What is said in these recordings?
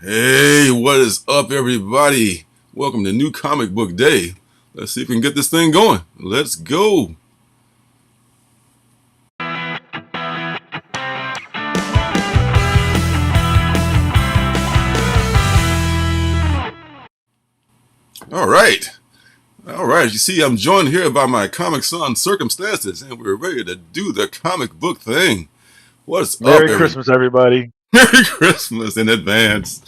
Hey, what is up, everybody? Welcome to New Comic Book Day. Let's see if we can get this thing going. Let's go. All right. All right. You see, I'm joined here by my Comic Son circumstances, and we're ready to do the comic book thing. What's up, Merry everybody? Christmas, everybody. Merry Christmas in advance,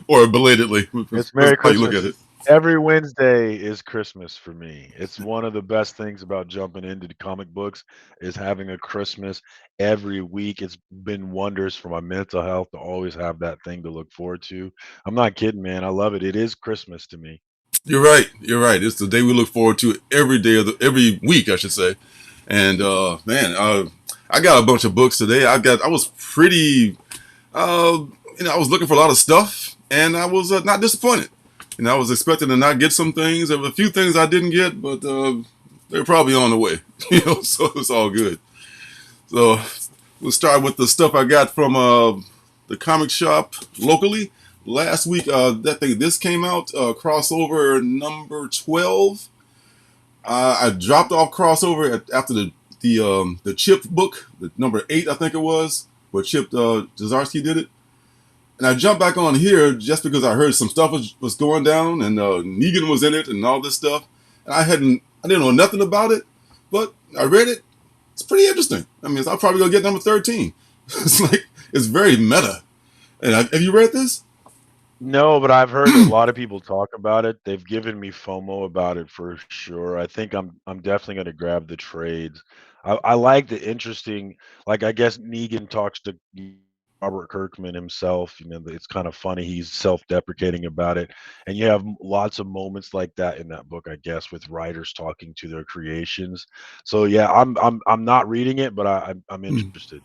or belatedly, It's depends Merry how you look at Christmas. it. Every Wednesday is Christmas for me. It's one of the best things about jumping into the comic books is having a Christmas every week. It's been wonders for my mental health to always have that thing to look forward to. I'm not kidding, man. I love it. It is Christmas to me. You're right. You're right. It's the day we look forward to every day of every week, I should say. And man, I got a bunch of books today. I was pretty, uh, I was looking for a lot of stuff, and I was not disappointed. I was expecting to not get some things. There were a few things I didn't get, but they're probably on the way. So it's all good. So we'll start with the stuff I got from the comic shop locally. Last week, this came out, crossover number 12. I dropped off crossover after the Chip book, the number 8, I think it was, where Chip Zdarsky did it. And I jumped back on here just because I heard some stuff was going down, and Negan was in it and all this stuff. And I didn't know nothing about it, but I read it. It's pretty interesting. I mean, I'll probably go get number 13. It's very meta. And have you read this? No, but I've heard a lot of people talk about it. They've given me FOMO about it for sure. I think I'm definitely going to grab the trades. I like the interesting, like I guess Negan talks to Robert Kirkman himself. It's kind of funny. He's self-deprecating about it, and you have lots of moments like that in that book, I guess, with writers talking to their creations. So yeah, I'm not reading it, but I'm interested.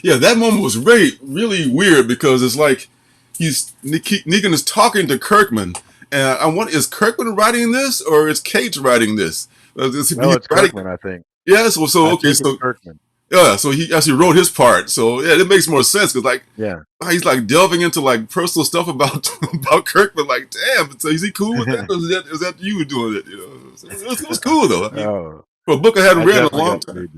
Yeah, that moment was really weird because it's like Negan is talking to Kirkman, and I wonder, is Kirkman writing this or is Cage writing this? No, He's it's writing. Kirkman, I think. Yeah, so I okay, think it's so Kirkman. yeah, so he actually wrote his part. So yeah, it makes more sense because like Yeah. he's like delving into like personal stuff about about Kirkman. Like, damn, so is he cool with that? Or is that you doing it? It was cool though. I mean, Oh, for a book I hadn't I read in a definitely long got to time. read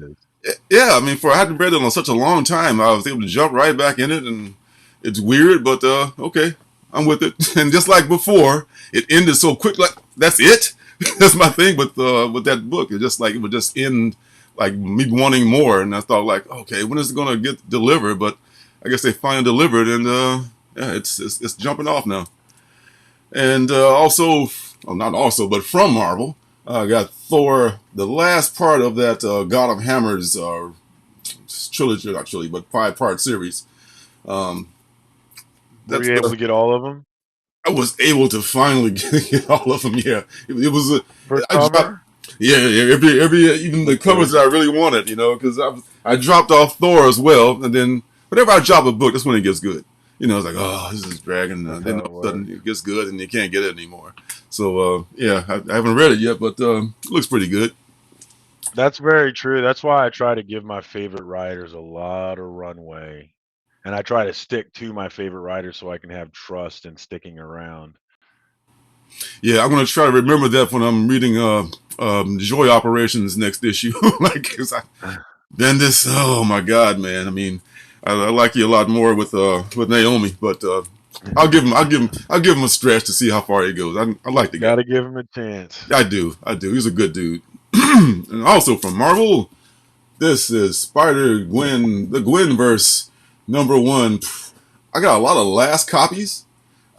this. Yeah, I mean, for I hadn't read it in such a long time, I was able to jump right back in it, and it's weird, but okay, I'm with it. And just like before, it ended so quick. Like that's it. That's my thing with that book. It just like it would just end like me wanting more, and I thought like, okay, when is it gonna get delivered? But I guess they finally delivered, and yeah, it's jumping off now. And also, well, not also, but from Marvel, I got Thor, the last part of that God of Hammers trilogy, not trilogy, but 5-part series. Um, Were that's you able the to get all of them I was able to finally get all of them. Yeah, it was for I dropped. summer? Yeah, yeah, every even the covers Okay. that I really wanted, because I dropped off Thor as well, and then whenever I drop a book, that's when it gets good. It's like, oh, this is dragging. That's Then how all it of a sudden works. it gets good, and you can't get it anymore. So yeah, I haven't read it yet, but it looks pretty good. That's very true. That's why I try to give my favorite writers a lot of runway. And I try to stick to my favorite writers so I can have trust in sticking around. Yeah, I'm gonna try to remember that when I'm reading Joy Operations next issue. Like, 'cause Bendis, oh my God, man! I mean, I like you a lot more with Naomi, but I'll give him a stretch to see how far he goes. I like the guy. Gotta give him a chance. I do. He's a good dude. And also from Marvel, this is Spider Gwen, the Gwenverse #1. I got a lot of last copies.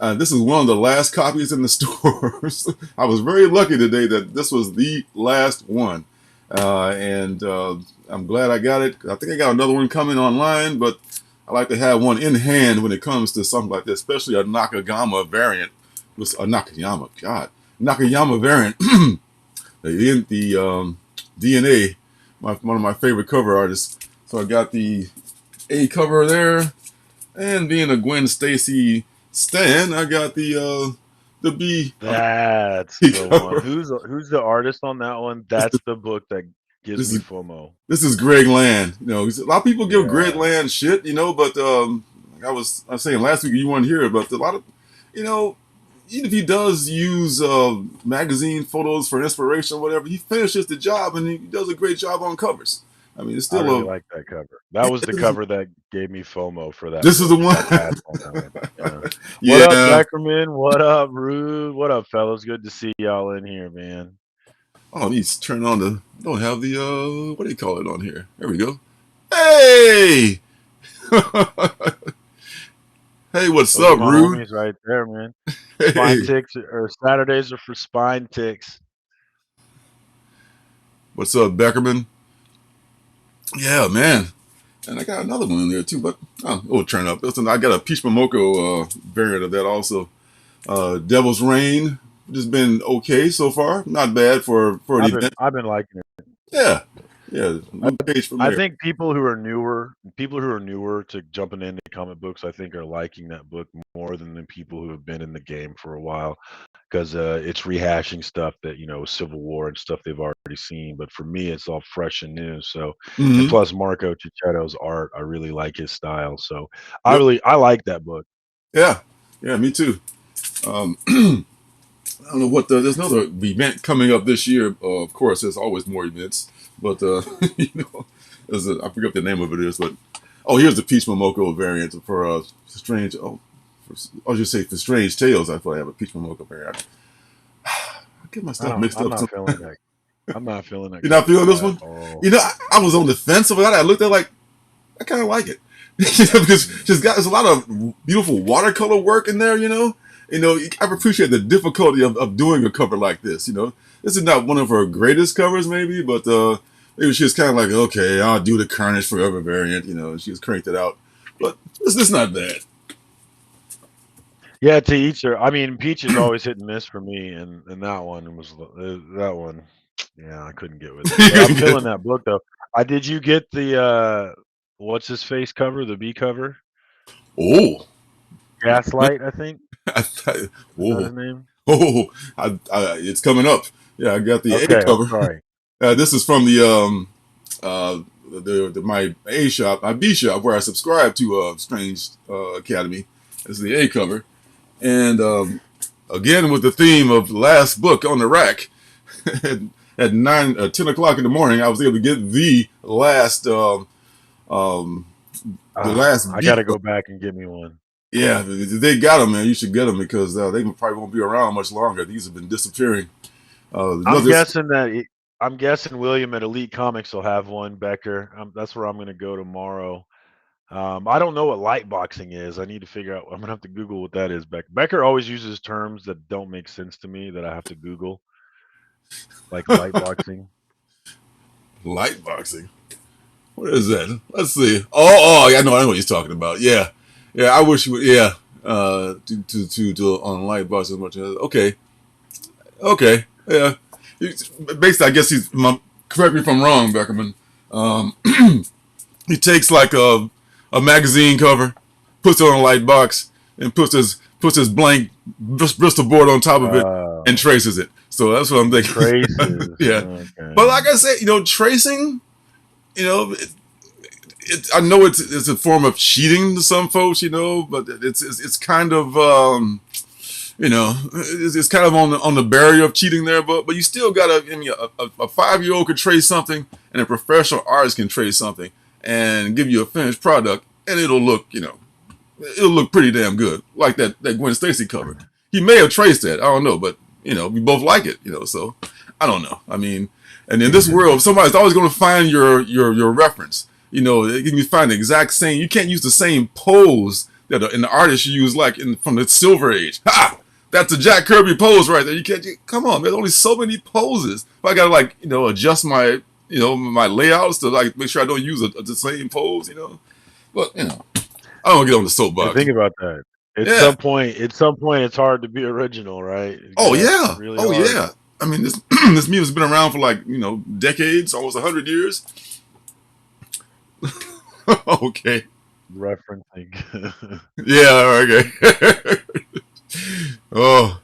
This is one of the last copies in the stores. I was very lucky today that this was the last one. And I'm glad I got it. I think I got another one coming online, but I like to have one in hand when it comes to something like this, especially a Nakayama variant. With a Nakayama variant. The DNA, one of my favorite cover artists. So I got the A cover there, and being a Gwen Stacy stan, I got the B That's the one. cover. Who's the artist on that one? This, That's the book that gives this me is FOMO. this is Greg Land. A lot of people give Greg Yeah. Land shit, but I was saying last week, you weren't here, but a lot of, you know, even if he does use magazine photos for inspiration or whatever, he finishes the job and he does a great job on covers. I mean, it's I still really a like that cover. That was the cover that gave me FOMO for that this is book. the one. I passed on that one. Yeah. What up, Yeah. Beckerman? What up, Rude? What up, fellas? Good to see y'all in here, man. Oh, he's turn on the. Don't have the what do you call it on here? There we go. Hey, hey, what's Those are up, my Rude? homies right there, man. Spine Hey, ticks or Saturdays are for spine ticks. what's up, Beckerman? Yeah, man. And I got another one in there too, but it'll turn up. Listen, I got a Peach Momoko variant of that also. Devil's Reign just been okay so far. Not bad for an event. I've been liking it. Yeah, yeah. Luke Cage from I there. think people who are newer to jumping into comic books, I think are liking that book more than the people who have been in the game for a while because it's rehashing stuff that Civil War and stuff they've already seen. But for me, it's all fresh and new. So, and Hmm. plus Marco Cicchetto's art, I really like his style. So, Yep. I like that book. Yeah. Yeah. Me too. Um, I don't know what there's another event coming up this year. Of course, there's always more events, but you know, I forget what the name of it is, but oh, here's the Peach Momoko variant for Strange. Oh, I'll just say for Strange Tales. I thought I have a Peach Momoko variant. I get my I stuff don't. mixed I'm up. not feeling that. I'm not feeling that You're not cover feeling this at one? all. You know, I was on the fence about it. I looked at it like I kind of like it because she's got there's a lot of beautiful watercolor work in there. I appreciate the difficulty of doing a cover like this. This is not one of her greatest covers, maybe, but maybe she's kind of like, okay, I'll do the Carnage Forever variant. She's cranked it out, but it's not bad. Yeah, to each their. I mean, Peach is always hit and miss for me, and that one was that one. Yeah, I couldn't get with it, You but I'm couldn't get feeling it. that book though. I did you get the what's his face cover, the B cover? Oh, Gaslight, I think. I thought, Is that whoa, his name? oh, it's coming up. Yeah, I got the A Okay, I'm cover. sorry. This is from uh my A shop, my B shop, where I subscribe to Strange Academy. This is the A cover, and again with the theme of last book on the rack. at, at 10 o'clock in the morning, I was able to get um, the last I B got to go cover. back and get me one. Yeah, they got them, man. You should get them because they probably won't be around much longer. These have been disappearing. I'm This, guessing that I'm guessing William at Elite Comics will have one. Becker, that's where I'm going to go tomorrow. I don't know what light boxing is. I need to figure out. I'm gonna have to Google what that is. Becker always uses terms that don't make sense to me that I have to Google, like light boxing. light boxing. What is that? Let's see. Oh, yeah, I know what he's talking about. Yeah, yeah. I wish you would. Yeah, to on light box as much as okay, okay. Yeah. Basically, I guess correct me if I'm wrong, Beckerman. Um, he takes like a magazine cover, puts it on a light box, and puts his blank Bristol board on top of it and Oh, traces it. So that's what I'm thinking. traces. Yeah, but Okay. like I said, tracing. You know, I know it's a form of cheating to some folks, but it's kind of it's kind of on the barrier of cheating there, but you still gotta. I mean, a 5-year-old could trace something, and a professional artist can trace something and give you a finished product, and it'll look pretty damn good, like that Gwen Stacy cover. He may have traced that, I don't know, but we both like it, so I don't know. I mean, and in this world, somebody's always going to find your reference. You can find the exact same. You can't use the same pose that an artist use from the Silver Age. Ha! That's a Jack Kirby pose right there. You can't. Come on, there's only so many poses. If I gotta adjust my layouts to make sure I don't use the same pose. But I don't get on the And soapbox. think about that. Yeah. At some point, it's hard to be original, right? Oh That's yeah. really Oh hard. yeah. I mean, this this meme has been around for decades, almost 100 years. Okay. Referencing. Yeah. Okay. Oh,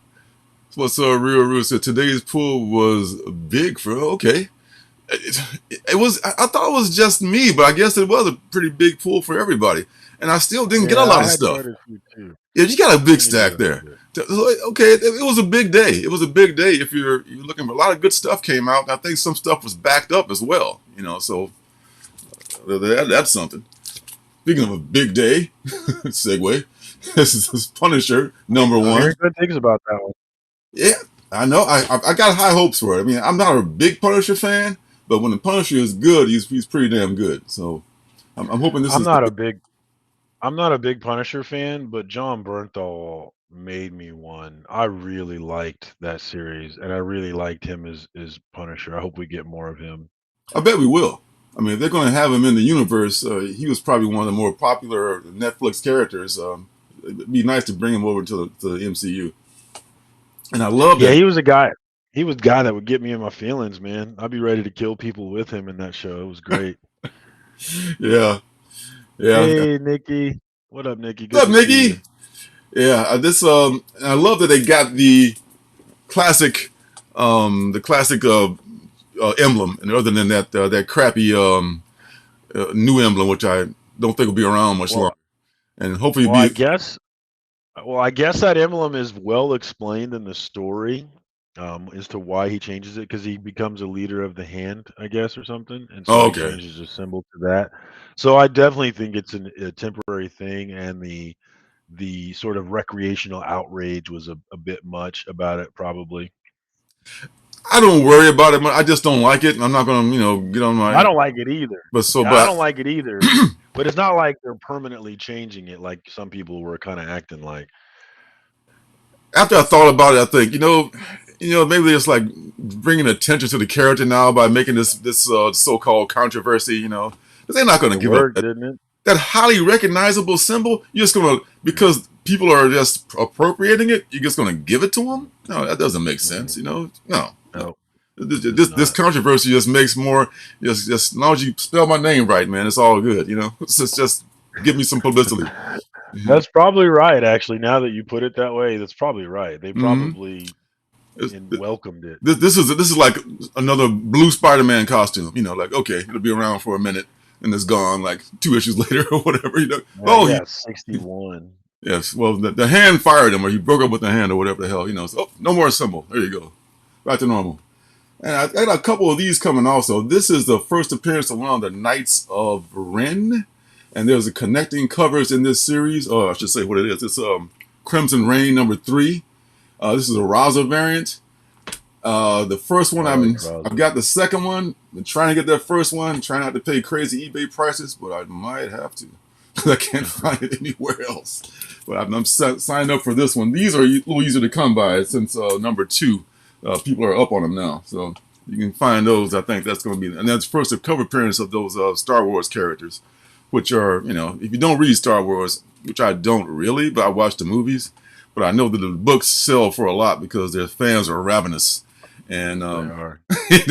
what's Real Rude said today's pool was big for okay. It was. I thought it was just me, but I guess it was a pretty big pool for everybody. and I still didn't get a Yeah, lot I of had stuff. quite a few too. Yeah, you got a big Many did stack have a there. bit. Okay, it was a big day. It was a big day if you're looking for a lot of good stuff came out. I think some stuff was backed up as well. So that's something. Speaking of a big day, segue. This is Punisher I'm #1. hearing good things about that one. Yeah, I know. I got high hopes for it. I mean, I'm not a big Punisher fan, but when the Punisher is good, he's pretty damn good. So I'm hoping this I'm is. not a big I'm not a big Punisher fan, but John Bernthal made me one. I really liked that series, and I really liked him as Punisher. I hope we get more of him. I bet we will. I mean, if they're going to have him in the universe, he was probably one of the more popular Netflix characters. It'd be nice to bring him over to the MCU. And I love Yeah, that. he was a guy. He was a guy that would get me in my feelings, man. I'd be ready to kill people with him in that show. It was great. Yeah, yeah. Hey, Nikki. What up, Nikki? Good What's to up, see you. Nikki? Yeah, I love that they got classic, the classic emblem, and other than that crappy new emblem, which I don't think will be around much longer, Well, and hopefully well, I be. guess I guess that emblem is well explained in the story, as to why he changes it because he becomes a leader of the hand, I guess, or something, and so Oh, he okay. changes his symbol to that. So I definitely think it's a temporary thing, and the sort of recreational outrage was a bit much about it, probably. I don't worry about it. I just don't like it. I'm not gonna, get on I my. don't like it either. But so, Yeah, I but don't like it either. But it's not like they're permanently changing it like some people were kind of acting like. after I thought about it, I think maybe it's like bringing attention to the character now by making this so-called controversy. Because they're not gonna It give up worked, didn't it? that highly recognizable symbol. You're just gonna because people are just appropriating it. You're just gonna give it to them. No, that doesn't make sense. Mm-mm. No, no. No, it does This not. controversy just makes more. Just as long as you spell my name right, man, it's all good. Just give me some publicity. That's probably right, actually. Now that you put it that way, that's probably right. They Mm-hmm. probably It's, welcomed it. this is like another blue Spider-Man costume. Like okay, it'll be around for a minute and it's gone like 2 issues later or whatever. Oh, Yeah, 61. yes. Well, the hand fired him, or he broke up with the hand, or whatever the hell. So, no more symbol. There you go, back to normal. And I got a couple of these coming also. This is the first appearance of one of the Knights of Ren, and there's a connecting covers in this series. Oh, I should say what it is. It's Crimson Reign #3. This is a Raza variant. The first one, I like I've Raza. got the second one. Been trying to get that first one. Trying not to pay crazy eBay prices, but I might have to. I can't find it anywhere else. But I'm signed up for this one. These are a little easier to come by since #2. People are up on them now, so you can find those. I think that's going to be, and that's first cover appearance of those Star Wars characters, which are, if you don't read Star Wars, which I don't really, but I watch the movies, but I know that the books sell for a lot because their fans are ravenous, and They are.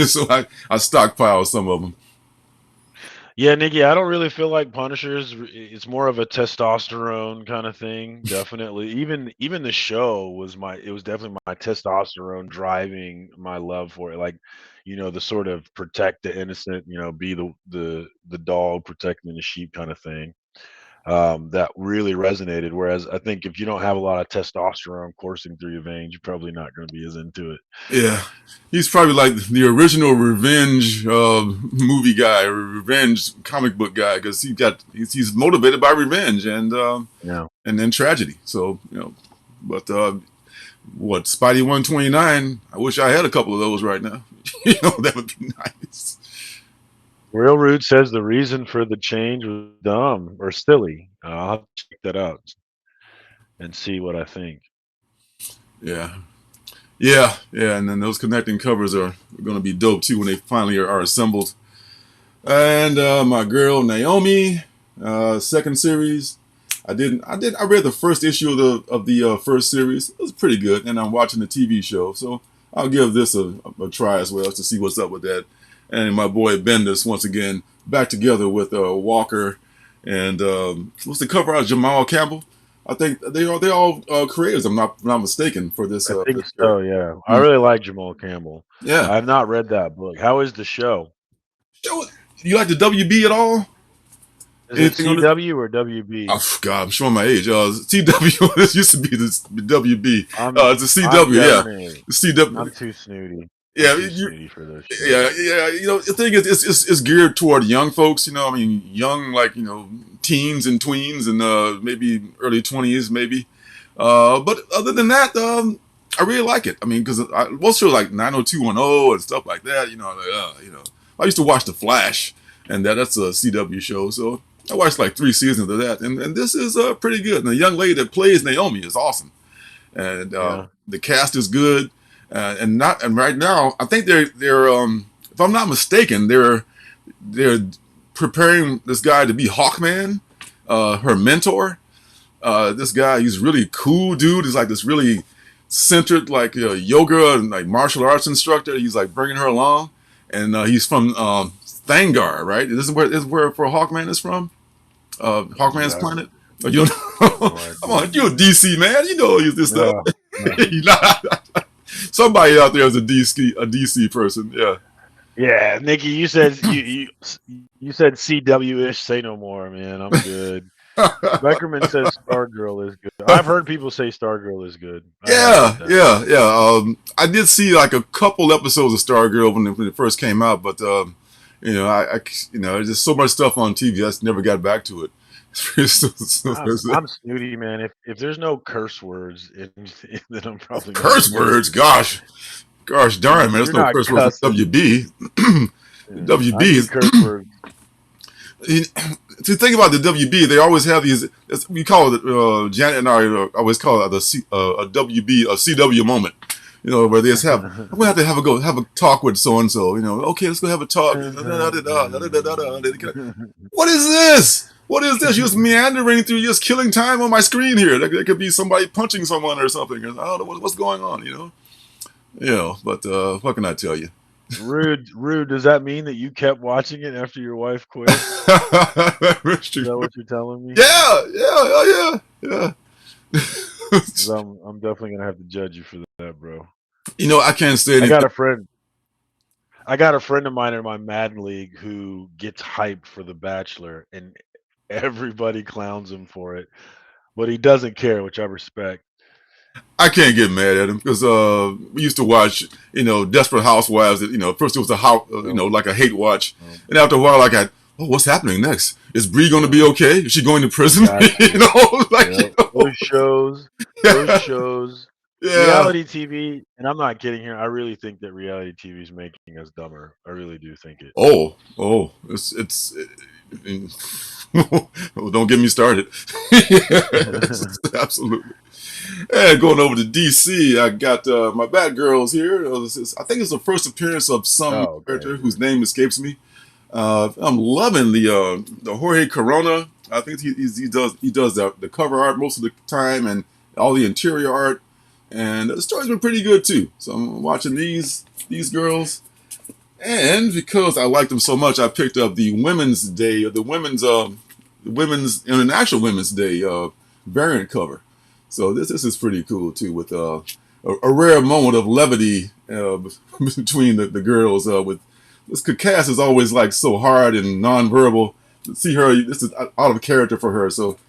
so I stockpile some of them. Yeah, Nikki, I don't really feel like Punishers. It's more of a testosterone kind of thing, definitely. Even the show was it was definitely my testosterone driving my love for it. Like, the sort of protect the innocent, be the dog protecting the sheep kind of thing. That really resonated. Whereas I think if you don't have a lot of testosterone coursing through your veins, you're probably not going to be as into it. Yeah, he's probably like the original revenge movie guy, or revenge comic book guy, because he's motivated by revenge Yeah. and then tragedy. So but what Spidey 129? I wish I had a couple of those right now. That would be nice. Real Root says the reason for the change was dumb or silly. I'll have to check that out and see what I think. Yeah, yeah. And then those connecting covers are going to be dope too when they finally are assembled. And my girl Naomi, second series. I read the first issue of the first series. It was pretty good, and I'm watching the TV show, so I'll give this a try as well to see what's up with that. And my boy Bendis once again back together with Walker and what's the cover out? Jamal Campbell. I think they're all creators. I'm not mistaken for this. I think This so, character. yeah. I Hmm. really like Jamal Campbell. Yeah. I have not read that book. How is the show? Show, you like the WB at all? Is it Anything on this? CW or WB? Oh, God, I'm showing my age. CW. This used to be the WB. It's a I'm CW. Yeah, definitely the CW. I'm too snooty. I'm Yeah, too snooty for those shows. yeah. The thing is, it's geared toward young folks. I mean, young like teens and tweens and maybe early 20s, maybe. But other than that, I really like it. I mean, because most shows like 90210 and stuff like that. I used to watch The Flash, and that's a CW show. So I watched like 3 seasons of that, and this is pretty good. And the young lady that plays Naomi is awesome, and Yeah. the cast is good. And right now, I think they're if I'm not mistaken, they're preparing this guy to be Hawkman, her mentor. This guy, he's really cool, dude. He's like this really centered, like yoga and like martial arts instructor. He's like bringing her along, and he's from Thangar, right? This is where Hawkman is from. Hawkman's Yeah. planet. Oh, you don't know? Come on, you're a DC man. You know this stuff. Somebody out there is a DC person. Yeah. Yeah, Nikki, you said you said CW-ish. Say no more, man. I'm good. Beckerman says Stargirl is good. I've heard people say Stargirl is good. Yeah. I did see like a couple episodes of Stargirl when it first came out, but there's just so much stuff on TV. I just never got back to it. I'm snooty, man. If there's no curse words, then I'm probably curse words. Gosh darn, man. There's no curse words in WB. WB is curse words. To think about the WB, they always have these. We call it. Janet and I always call it a WB, a CW moment. Where they just have. We have to have a talk with so and so. Okay, let's go have a talk. What is this? What is this? You're just meandering through, just killing time on my screen here. There could be somebody punching someone or something. I don't know what's going on. But what can I tell you? Rude. Does that mean that you kept watching it after your wife quit? Is that what you're telling me? Yeah. I'm definitely gonna have to judge you for that, bro. I can't say anything. I got a friend of mine in my Madden league who gets hyped for The Bachelor, and everybody clowns him for it, but he doesn't care, which I respect. I can't get mad at him because we used to watch, Desperate Housewives. That first it was like a hate watch, and after a while, what's happening next? Is Bree going to be okay? Is she going to prison? Those shows. Yeah. Reality TV, and I'm not kidding here. I really think that reality TV is making us dumber. I really do think it. It's well, don't get me started. Absolutely. And going over to DC, I got my Batgirls here. I think it's the first appearance of some character whose name escapes me. I'm loving the Jorge Corona. I think he does the cover art most of the time and all the interior art, and the story's been pretty good too. So I'm watching these girls, and because I like them so much, I picked up the Women's Day, the Women's International Women's Day variant cover. So this is pretty cool too, with a rare moment of levity between the girls. With this cast is always like so hard and nonverbal. To see her, this is out of character for her, so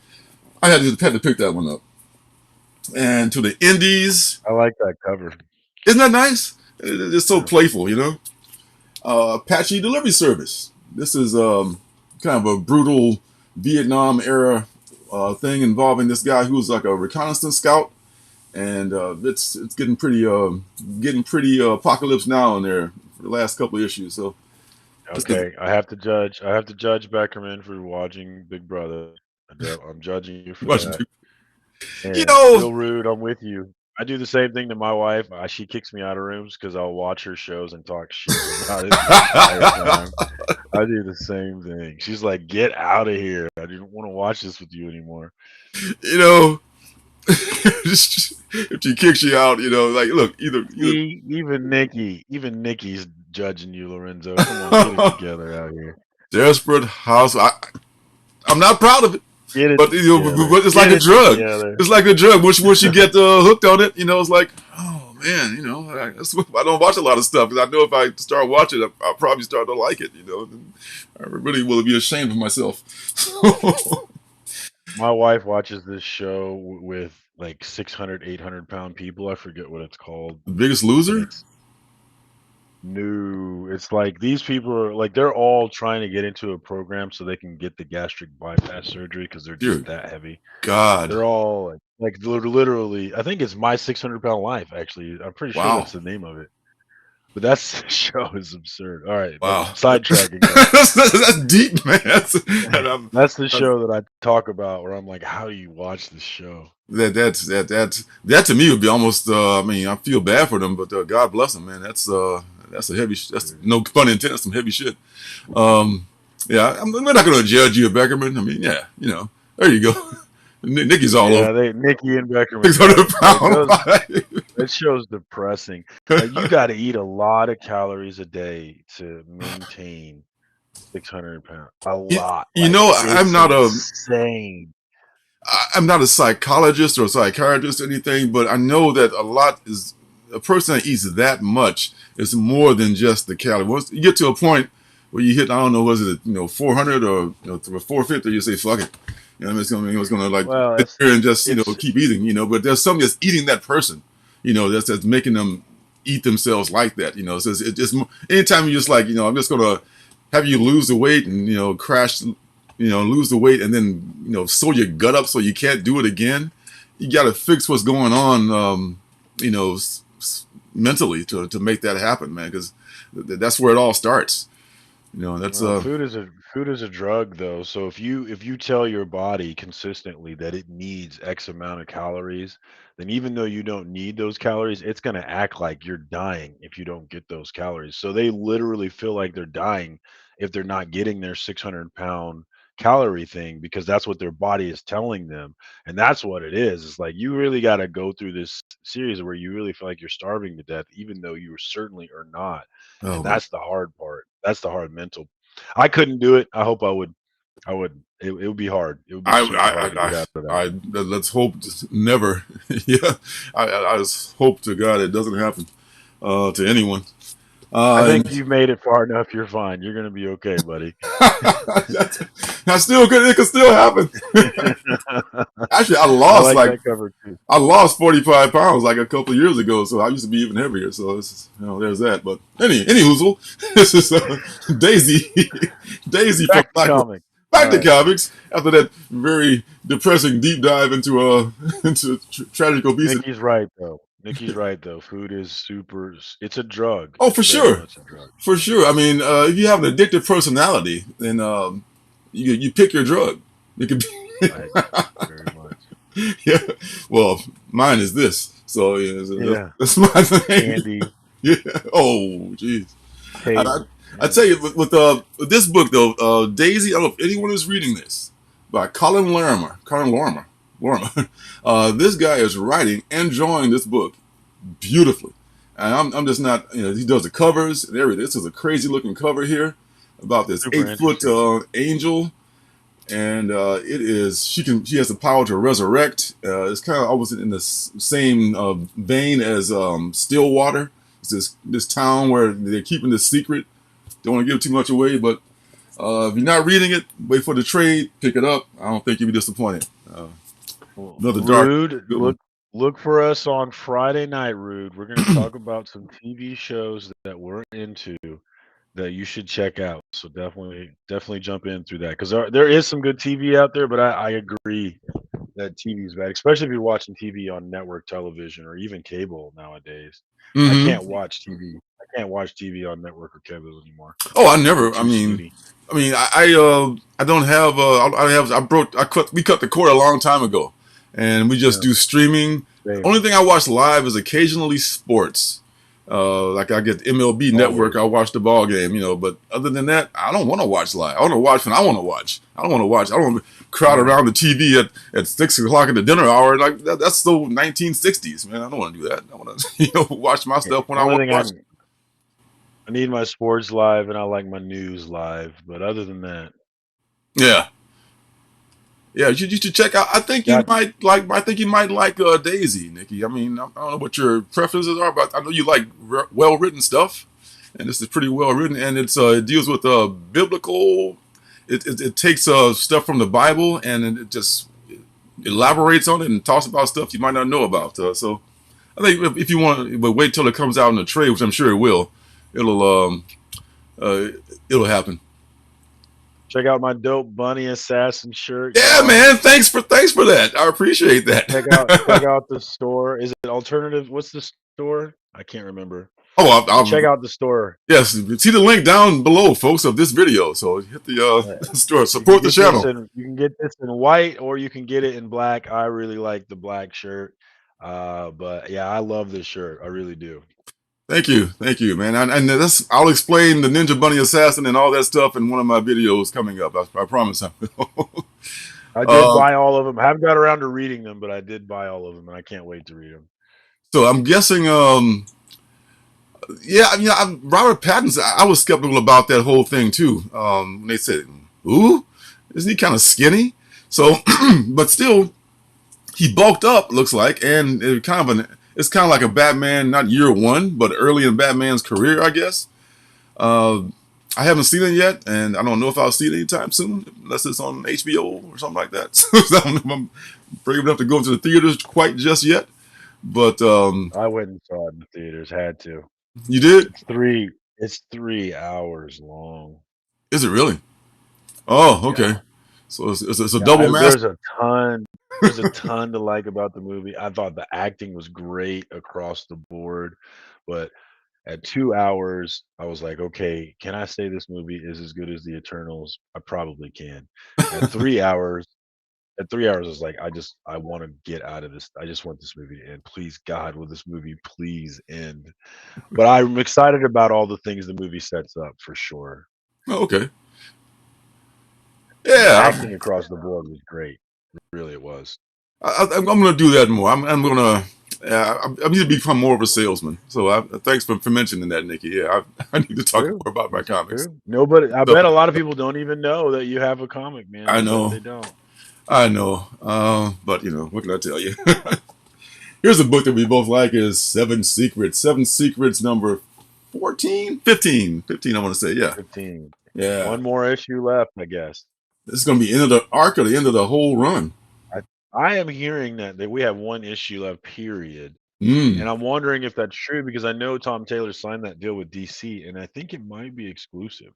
I had to pick that one up. And to the indies, I like that cover. Isn't that nice? It's so playful, Apache Delivery Service. This is kind of a brutal Vietnam era thing involving this guy who's like a reconnaissance scout, and it's getting pretty apocalypse now in there for the last couple of issues. So okay, I have to judge Beckerman for watching Big Brother. I'm judging you for that. And real rude. I'm with you. I do the same thing to my wife. She kicks me out of rooms because I'll watch her shows and talk shit about it the entire time. I do the same thing. She's like, "Get out of here! I didn't want to watch this with you anymore." If she kicks you out, look, either even Nikki's judging you, Lorenzo. Come on, get it together out here. Desperate House. I'm not proud of it. But it's like a drug. It's like a drug. Once you get hooked on it, it's like, oh man, I don't watch a lot of stuff because I know if I start watching it, I'll probably start to like it. really will be ashamed of myself. My wife watches this show with like 600, 800 pound people. I forget what it's called, The Biggest and Loser? it's new. It's like these people are like they're all trying to get into a program so they can get the gastric bypass surgery because they're just Dear that heavy. God. They're all literally. I think it's My 600 Pound Life. Actually, I'm pretty sure Wow. that's the name of it. But that show is absurd. All right, but Wow. sidetracking us. That's deep, man. That's the I'm, show that I talk about where I'm like, how do you watch this show? that to me would be almost. I mean, I feel bad for them, but God bless them, man. That's a heavy. That's no pun intended. Some heavy shit. Um, yeah, we're not going to judge you, Beckerman. I mean, yeah, there you go. Nikki's all over. Yeah, Nikki and Beckerman got 600 it. pound life. That show's depressing. Like you got to eat a lot of calories a day to maintain 600 pounds. A you, lot. you Like know, it's insane. I'm not a psychologist or a psychiatrist or anything, but I know that a person that eats that much is more than just the calorie. Once you get to a point where you hit, I don't know, was it 400 or 450, you say fuck it. It's gonna like Well, sit there and just it's keep eating. But there's something that's eating that person. That's making them eat themselves like that. So it's just anytime you're just like I'm just gonna have you lose the weight and crash. Lose the weight and then, sew your gut up so you can't do it again. You got to fix what's going on, mentally to make that happen, man, because that's where it all starts. That's Well, food is a drug though. So if you tell your body consistently that it needs X amount of calories, then even though you don't need those calories, it's going to act like you're dying if you don't get those calories. So they literally feel like they're dying if they're not getting their 600 pound calorie thing because that's what their body is telling them. And that's what it is. It's like you really got to go through this series where you really feel like you're starving to death, even though you certainly are not. oh And my. that's the hard part. That's the hard mental. I couldn't do it. I hope I would. I would. It would be hard. It would be super hard to get out of that. Let's hope never. Yeah, I just hope to God it doesn't happen to anyone. I think And you've made it far enough. You're fine. You're gonna be okay, buddy. I still could. It could still happen. Actually, I I lost like like that cover too. I lost 45 pounds like a couple of years ago, so I used to be even heavier. So there's that. But any hoozle, this is Daisy, Daisy from Back to comic. Back All to right. comics. After that very depressing deep dive into into tragic obesity. Nikki's right though. Nikki's right though. Food is super. It's a drug. Oh, It's for very sure, much a drug. for sure. I mean, if you have an addictive personality, then you pick your drug. It could be. I very much. Yeah. Well, mine is this. So yeah, Yeah. that's my thing. Candy, Yeah. Oh, jeez. And tape. I Yeah. tell you, with this book though, Daisy. I don't know if anyone is reading this by Colin Lorimer. Lorimer. This guy is writing and drawing this book beautifully, and I'm just not. He does the covers and everything. This is a crazy looking cover here about this Super 8 foot interesting. angel, and it is she has the power to resurrect. It's kind of almost in the same vein as Stillwater. It's this town where they're keeping this secret. Don't want to give too much away, but if you're not reading it, wait for the trade, pick it up. I don't think you'll be disappointed. Another dark, Rude, good one. look for us on Friday night, Rude. We're going to talk about some TV shows that we're into that you should check out. So definitely jump in through that because there is some good TV out there, but I agree that TV is bad, especially if you're watching TV on network television or even cable nowadays. I Hmm. can't watch TV. I can't watch TV on network or cable anymore. Oh, I They're never. too snooty. I don't have. We cut the cord a long time ago, and we just Yeah, do streaming. The same. only thing I watch live is occasionally sports. Like I get MLB Network, Always. I watch the ball game, But other than that, I don't want to watch live. I want to watch when I want to watch. I don't want to watch. I don't want to crowd Yeah. around the TV at 6 o'clock at the dinner hour. Like that's so 1960s, man. I don't want to do that. I want to watch my Yeah. stuff when The I only want to thing watch. I need my sports live and I like my news live, but other than that, Yeah. Yeah, you should check out. I think you got might like. I think you might like Daisy, Nikki. I mean, I don't know what your preferences are, but I know you like well written stuff. and this is pretty well written, and it deals with biblical. It takes stuff from the Bible and it just elaborates on it and talks about stuff you might not know about. So I think if you want, but wait till it comes out in the trade, which I'm sure it will. It'll uh, it'll happen. Check out my dope bunny assassin shirt. Yeah, Y'all. man. Thanks for that. I appreciate that. Check out the store. Is it alternative? What's the store? I can't remember. Oh, Check out the store. Yes, see the link down below, folks, of this video. So hit the store, support the channel. You can get this in white or you can get it in black. I really like the black shirt. But yeah, I love this shirt. I really do. Thank you, man. And I'll explain the Ninja Bunny Assassin and all that stuff in one of my videos coming up. I promise I will. I did buy all of them. I haven't got around to reading them, but I did buy all of them, and I can't wait to read them. So I'm guessing, Robert Pattinson. I was skeptical about that whole thing too. When they said, "Ooh, isn't he kind of skinny?" So, but still, he bulked up. Looks like, and it's kind of like a Batman, not year one, but early in Batman's career, I guess. I haven't seen it yet, and I don't know if I'll see it anytime soon, unless it's on HBO or something like that. So I don't know if I'm brave enough to go into the theaters quite just yet. But I went and saw it in the theaters. Had to. You did? It's 3 hours long. Is it really? Oh, okay. Yeah. So it's a double master. There's a ton to like about the movie. I thought the acting was great across the board, but at 2 hours, I was like, okay, can I say this movie is as good as the Eternals? I probably can. At 3 hours, I was like, I want to get out of this. I just want this movie to end. Please, God, will this movie please end? But I'm excited about all the things the movie sets up for sure. Oh, okay. Yeah, acting across the board was great. Really, it was. I'm going to do that more. I'm going to. I need to become more of a salesman. So thanks for mentioning that, Nikki. Yeah, I need to talk more about my comics. Nobody. I bet a lot of people don't even know that you have a comic, man. I know. They don't. I know. But what can I tell you? Here's a book that we both like: is Seven Secrets. Seven Secrets number 15. I want to say, yeah. 15. Yeah. One more issue left, I guess. This is going to be end of the arc or the end of the whole run. I am hearing that we have one issue left, period. And I'm wondering if that's true because I know Tom Taylor signed that deal with DC, and I think it might be exclusive.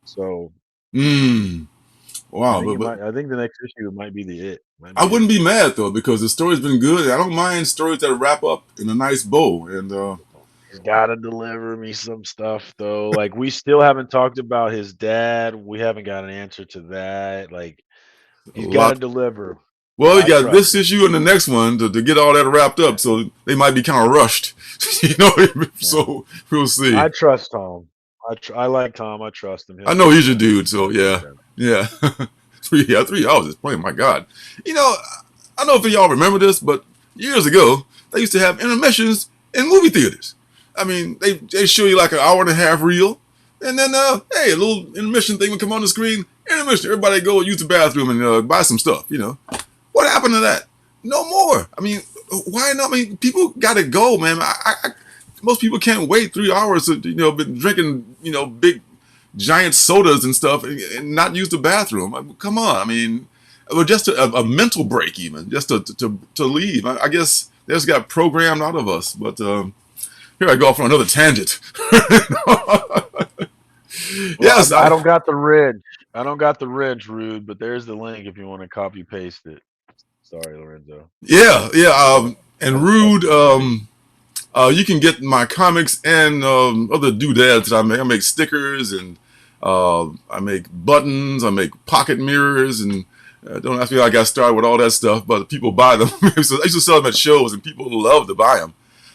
So, wow. I think the next issue might be it. I wouldn't be mad though because the story's been good. I don't mind stories that wrap up in a nice bow. And he's got to deliver me some stuff though. Like we still haven't talked about his dad. We haven't got an answer to that. Like he's got to deliver. Well, you got this issue and the next one to get all that wrapped up, so they might be kind of rushed, So we'll see. I trust Tom. I like Tom. I trust him. I know he's your dude, so yeah. 3 hours is playing. My God, I don't know if y'all remember this, but years ago they used to have intermissions in movie theaters. I mean, they show you like an hour and a half reel, and then hey, a little intermission thing would come on the screen. Intermission, everybody go use the bathroom and buy some stuff. What happened to that? No more. I mean, why not? I mean, people got to go, man. Most people can't wait 3 hours to, been drinking, big, giant sodas and stuff and not use the bathroom. I mean, come on. I mean, just a mental break even, just to leave. I guess that's got programmed out of us. But here I go off on another tangent. Yes. I don't got the ridge. Rude, but there's the link if you want to copy paste it. Sorry, Lorenzo. Yeah. And Rude, you can get my comics and other doodads that I make. I make stickers and I make buttons. I make pocket mirrors. And don't ask me how I got started with all that stuff, but people buy them. I used to sell them at shows, and people love to buy them.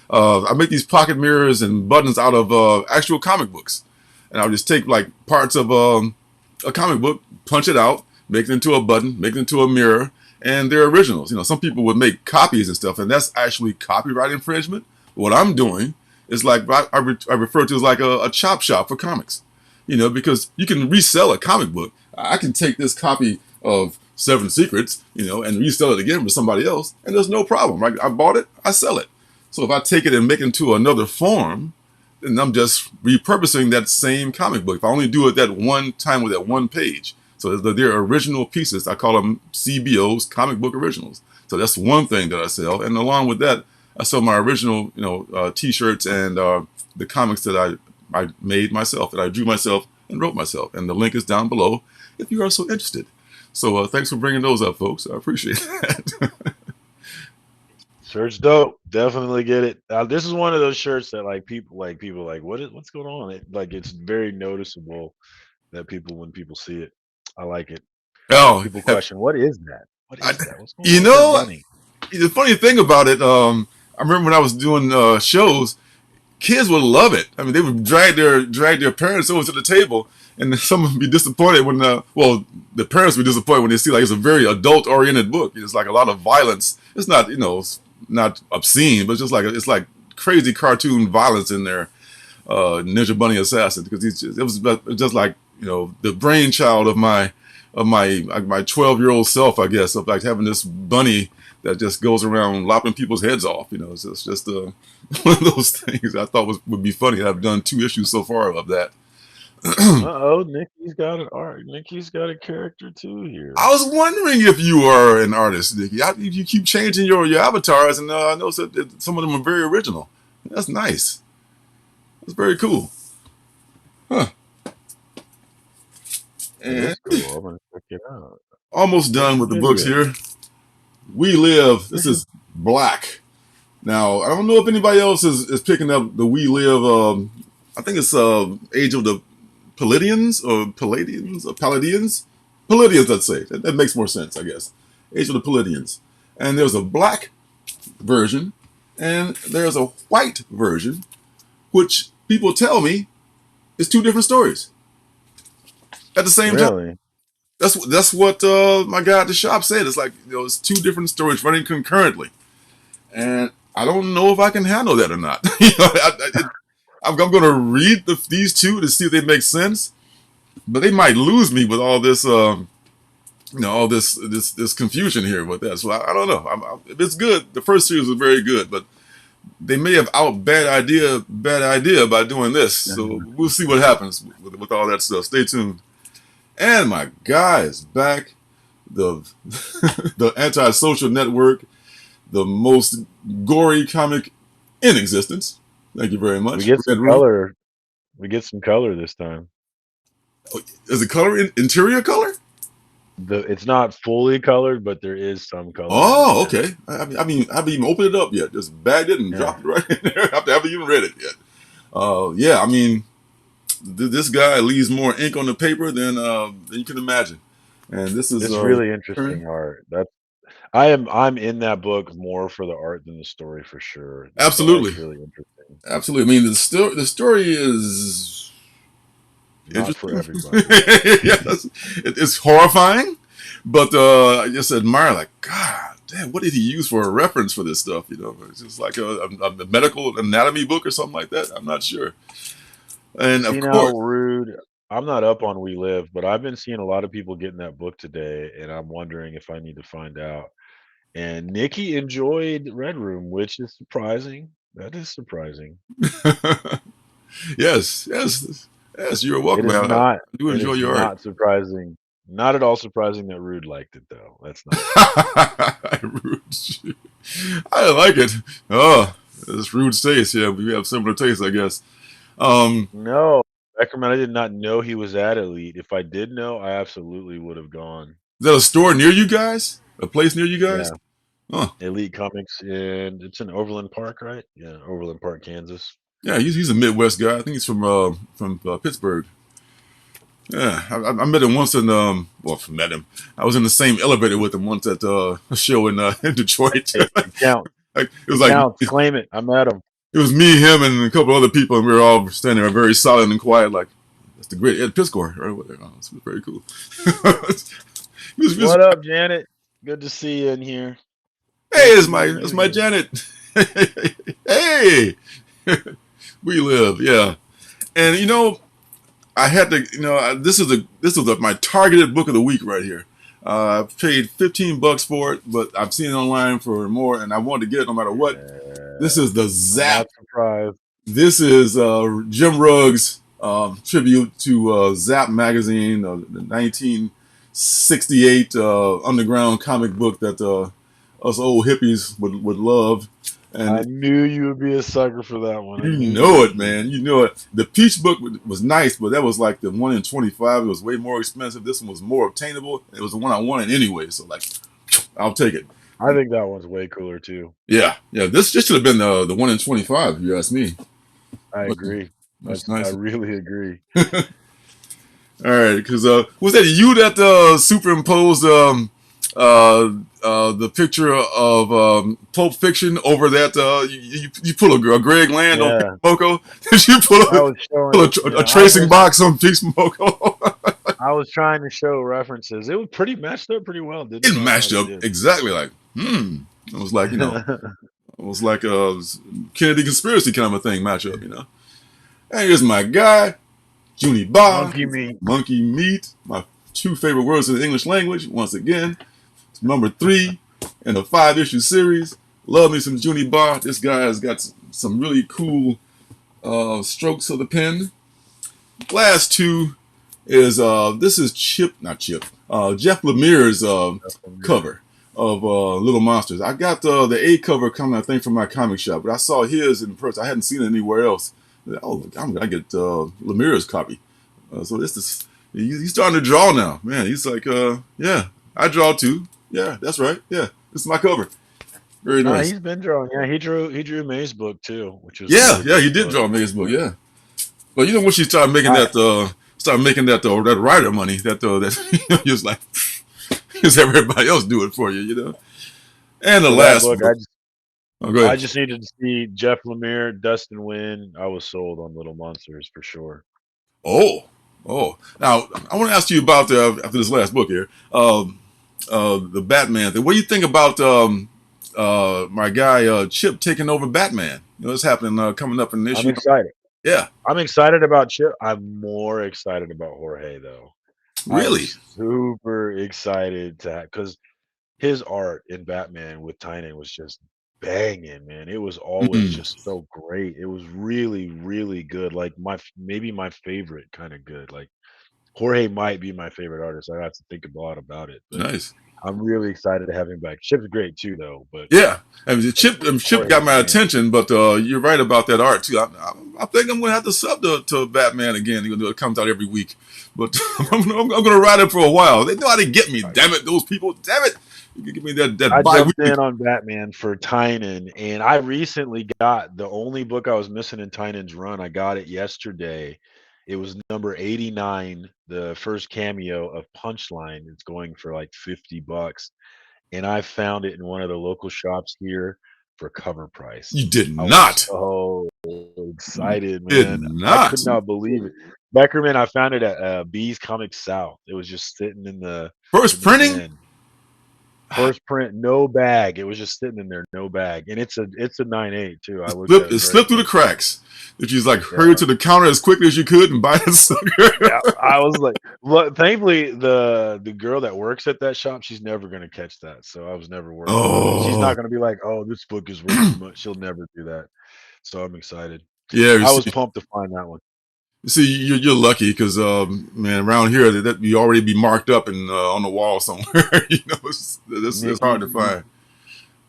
I make these pocket mirrors and buttons out of actual comic books. And I'll just take like parts of a comic book, punch it out, make it into a button, make it into a mirror. And they're originals. Some people would make copies and stuff, and that's actually copyright infringement. What I'm doing is like I refer to as like a chop shop for comics, because you can resell a comic book. I can take this copy of Seven Secrets, and resell it again for somebody else, and there's no problem. Right? I bought it, I sell it. So if I take it and make it into another form, and I'm just repurposing that same comic book. If I only do it that one time with that one page, so they're original pieces. I call them CBOs, comic book originals. So that's one thing that I sell, and along with that, I sell my original, T-shirts and the comics that I made myself, that I drew myself and wrote myself. And the link is down below if you are so interested. So thanks for bringing those up, folks. I appreciate that. Shirt's dope. Definitely get it. This is one of those shirts that people what's going on? It's very noticeable that when people see it, I like it. Oh, People question, what is that? What I, is that? What's going you on with that know, bunny? the funny thing about it, I remember when I was doing shows, kids would love it. I mean, they would drag their parents over to the table, and some would be disappointed when the parents would be disappointed when they see like it's a very adult oriented book. It's like a lot of violence. It's not it's not obscene, but it's just like it's like crazy cartoon violence in there. Ninja Bunny Assassin, because it was just like the brainchild of my 12-year-old self, I guess, of like having this bunny that just goes around lopping people's heads off. It's just one of those things I thought would be funny. I've done 2 issues so far of that. Nikki's got an art. Nikki's got a character too here. I was wondering if you are an artist, Nikki. You keep changing your avatars, and I noticed that some of them are very original. That's nice. That's very cool. Huh. And That's cool. I'm gonna check it out. almost done with the books here. We Live. This is black. Now, I don't know if anybody else is picking up the We Live. I think it's Age of the Palladians or Palladians or Palladians. Palladians, let's say. That makes more sense, I guess. Age of the Palladians. And there's a black version and there's a white version, which people tell me is 2 different stories at the same time. That's what my guy at the shop said. It's like it's 2 different stories running concurrently, and I don't know if I can handle that or not. I'm going to read these 2 to see if they make sense, but they might lose me with all this, all this confusion here with that. So I don't know. If it's good, the first series was very good, but they may have bad idea by doing this. So we'll see what happens with all that stuff. Stay tuned. And my guy is back. The Anti-Social Network, the most gory comic in existence. Thank you very much. We get some color. We get some color this time. Is it color interior color? It's not fully colored, but there is some color. Oh, okay. I haven't even opened it up yet. Just bagged it and dropped it right in there. I haven't even read it yet. Yeah, I mean, this guy leaves more ink on the paper than you can imagine. And this is really interesting art. I'm in that book more for the art than the story for sure. Absolutely, really interesting. Absolutely. I mean, the story is not for everybody. Yes, it's horrifying, but I just admire, like, God damn, what did he use for a reference for this stuff? It's just like a medical anatomy book or something like that. I'm not sure. And of course, Rude. I'm not up on We Live, but I've been seeing a lot of people getting that book today, and I'm wondering if I need to find out. And Nikki enjoyed Red Room, which is surprising. That is surprising. Yes. You're welcome. I do enjoy your art. Not surprising. Not at all surprising that Rude liked it, though. That's not. Rude. I like it. Oh, it's Rude's taste. Yeah, we have similar tastes, I guess. No, Beckerman, I did not know he was at Elite. If I did know, I absolutely would have gone. Is that a store near you guys? A place near you guys? Yeah. Huh. Elite Comics, and it's in Overland Park, right? Yeah, Overland Park, Kansas. Yeah, he's a Midwest guy. I think he's from Pittsburgh. Yeah, I met him once met him. I was in the same elevator with him once at a show in Detroit. Count. It was like claim it. I met him. It was me, him, and a couple other people, and we were all standing there very silent and quiet, like, that's the great Ed Piscor right over there. Oh, it's very cool. What up, Janet? Good to see you in here. Hey, it's my Janet. Hey, We Live, yeah. And I had to, this is my targeted book of the week right here. I paid $15 for it, but I've seen it online for more, and I wanted to get it no matter what. This is the Zap. Surprise. This is Jim Ruggs' tribute to Zap magazine, the 1968 underground comic book that us old hippies would love. I And knew you would be a sucker for that one. I you knew you know would it, be. man. You know it. The Peach book was nice, but that was like the 1 in 25. It was way more expensive. This one was more obtainable. It was the one I wanted anyway, so like, I'll take it. I think that one's way cooler too. Yeah, yeah. This should have been the 1 in 25, if you ask me. I Much, agree. much I nicer. really agree. All right, because was that you that superimposed the picture of Pulp Fiction over that? You pull a Greg Land on Peace Yeah, Moko? Did you I was pull showing. a Yeah, tracing box on Peace Moko? I was trying to show references. It was pretty matched up pretty well, didn't It it? I matched thought it up did. exactly like, It was like, it was like a Kennedy conspiracy kind of a thing match up, And here's my guy, Junie Ba, Monkey meat. monkey meat, my two favorite words in the English language, once again. Number 3 in a 5-issue series. Love me some Junie Ba. This guy has got some really cool strokes of the pen. Last two is this is not Chip, Jeff Lemire's cover of Little Monsters. I got the A cover coming, I think, from my comic shop, but I saw his in person. I hadn't seen it anywhere else. Oh, I'm gonna get Lemire's copy. So this is he's starting to draw now, man. He's like, yeah, I draw too. Yeah, that's right. Yeah, this is my cover. Very Nah, nice. he's been drawing. Yeah, he drew May's book too, which was a Yeah, really yeah, he dope did book. draw May's book. Yeah, but when she started making I that writer money, that he was like, because everybody else do it for you. And the for that last book, book. Oh, go I ahead. just needed to see Jeff Lemire, Dustin Wynn. I was sold on Little Monsters for sure. Oh, oh. Now I want to ask you about after this last book here, the Batman thing. What do you think about my guy Chip taking over Batman? It's happening coming up in this I'm year. excited. Yeah, I'm excited about Chip. I'm more excited about Jorge though. I'm really. super excited because his art in Batman with Tynan was just banging, man. It was always Mm, just so great. It was really, really good. Like maybe my favorite kind of good. Like Jorge might be my favorite artist. I have to think a lot about it, but nice. I'm really excited to have him back. Chip's great too, though. But Yeah, I mean, Chip got Jorge, my man, attention, but you're right about that art too. I think I'm gonna have to sub to Batman again. It comes out every week, but yeah. I'm gonna ride it for a while. They know how to get me. Damn it, those people. Damn it, you can give me that I jumped bi-weekly. in on Batman for Tynan, and I recently got the only book I was missing in Tynan's run. I got it yesterday. It was number 89, the first cameo of Punchline. It's going for like $50, and I found it in one of the local shops here for cover price. You did I was not. so excited, Did man. I not. could not believe it. Beckerman, I found it at B's Comics South. It was just sitting First in the printing. bin. First print, no bag. It was just sitting in there, no bag, and it's a 9.8 too. I looked at It it very slipped through the closely. cracks. That you just like Yeah, hurried to the counter as quickly as you could and buy that yeah. sucker. I was like, look, thankfully the girl that works at that shop, she's never gonna catch that, so I was never worried about it. She's not Oh, gonna be like, oh, this book is worth too much. She'll never do that. So I'm excited. yeah. I was pumped to find that one. You see, you're lucky because man, around here that you already be marked up and on the wall somewhere. It's hard to Nikki, find.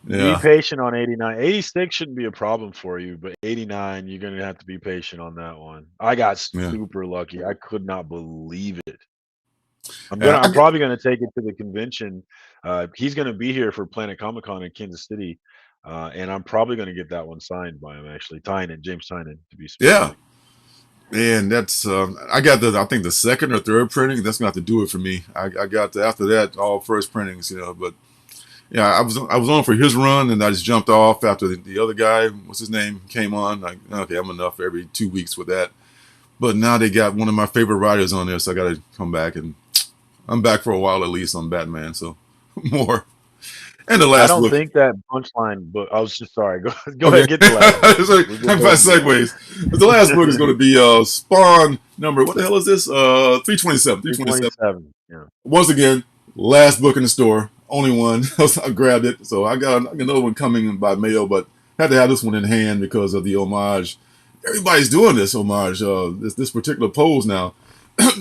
be Yeah, patient on 89. 86 shouldn't be a problem for you, but 89, you're gonna have to be patient on that one. I got yeah. super lucky. I could not believe it. And I'm probably gonna take it to the convention. He's gonna be here for Planet Comic Con in Kansas City, and I'm probably gonna get that one signed by him. Actually, Tynan, James Tynan, to be yeah, specific. and that's I got I think the second or third printing. That's gonna have to do it for me. I got after that all first printings, but yeah, I was on for his run, and I just jumped off after the other guy, what's his name, came on. Like, okay, I'm enough every 2 weeks with that. But now they got one of my favorite writers on there, so I got to come back, and I'm back for a while at least on Batman. So more. And the I last don't book. think that punchline book. I was just sorry. Go Okay, ahead, get the last book. it's like We'll I'm go by ahead and get segues. But the last book is going to be Spawn number. What the hell is this? 327. 327. 327. Yeah. Once again, last book in the store, only one. I grabbed it, so I got another one coming by mail, but had to have this one in hand because of the homage. everybody's doing this homage, this particular pose now.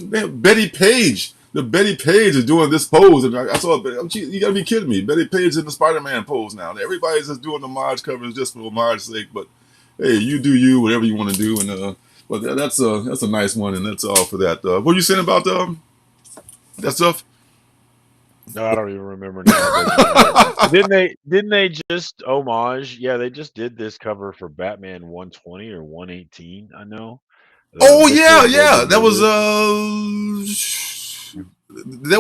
Man, Betty Page. The Betty Page is doing this pose, and I saw it. You gotta be kidding me. Betty Page is in the Spider-Man pose now. Everybody's just doing the homage covers just for homage's sake. But hey, you do you, whatever you want to do, and but that's a nice one, and that's all for that. What were you saying about that stuff? No, I don't even remember now. Didn't they just homage? Yeah, they just did this cover for Batman 120 or 118. I know. Oh Victor yeah. That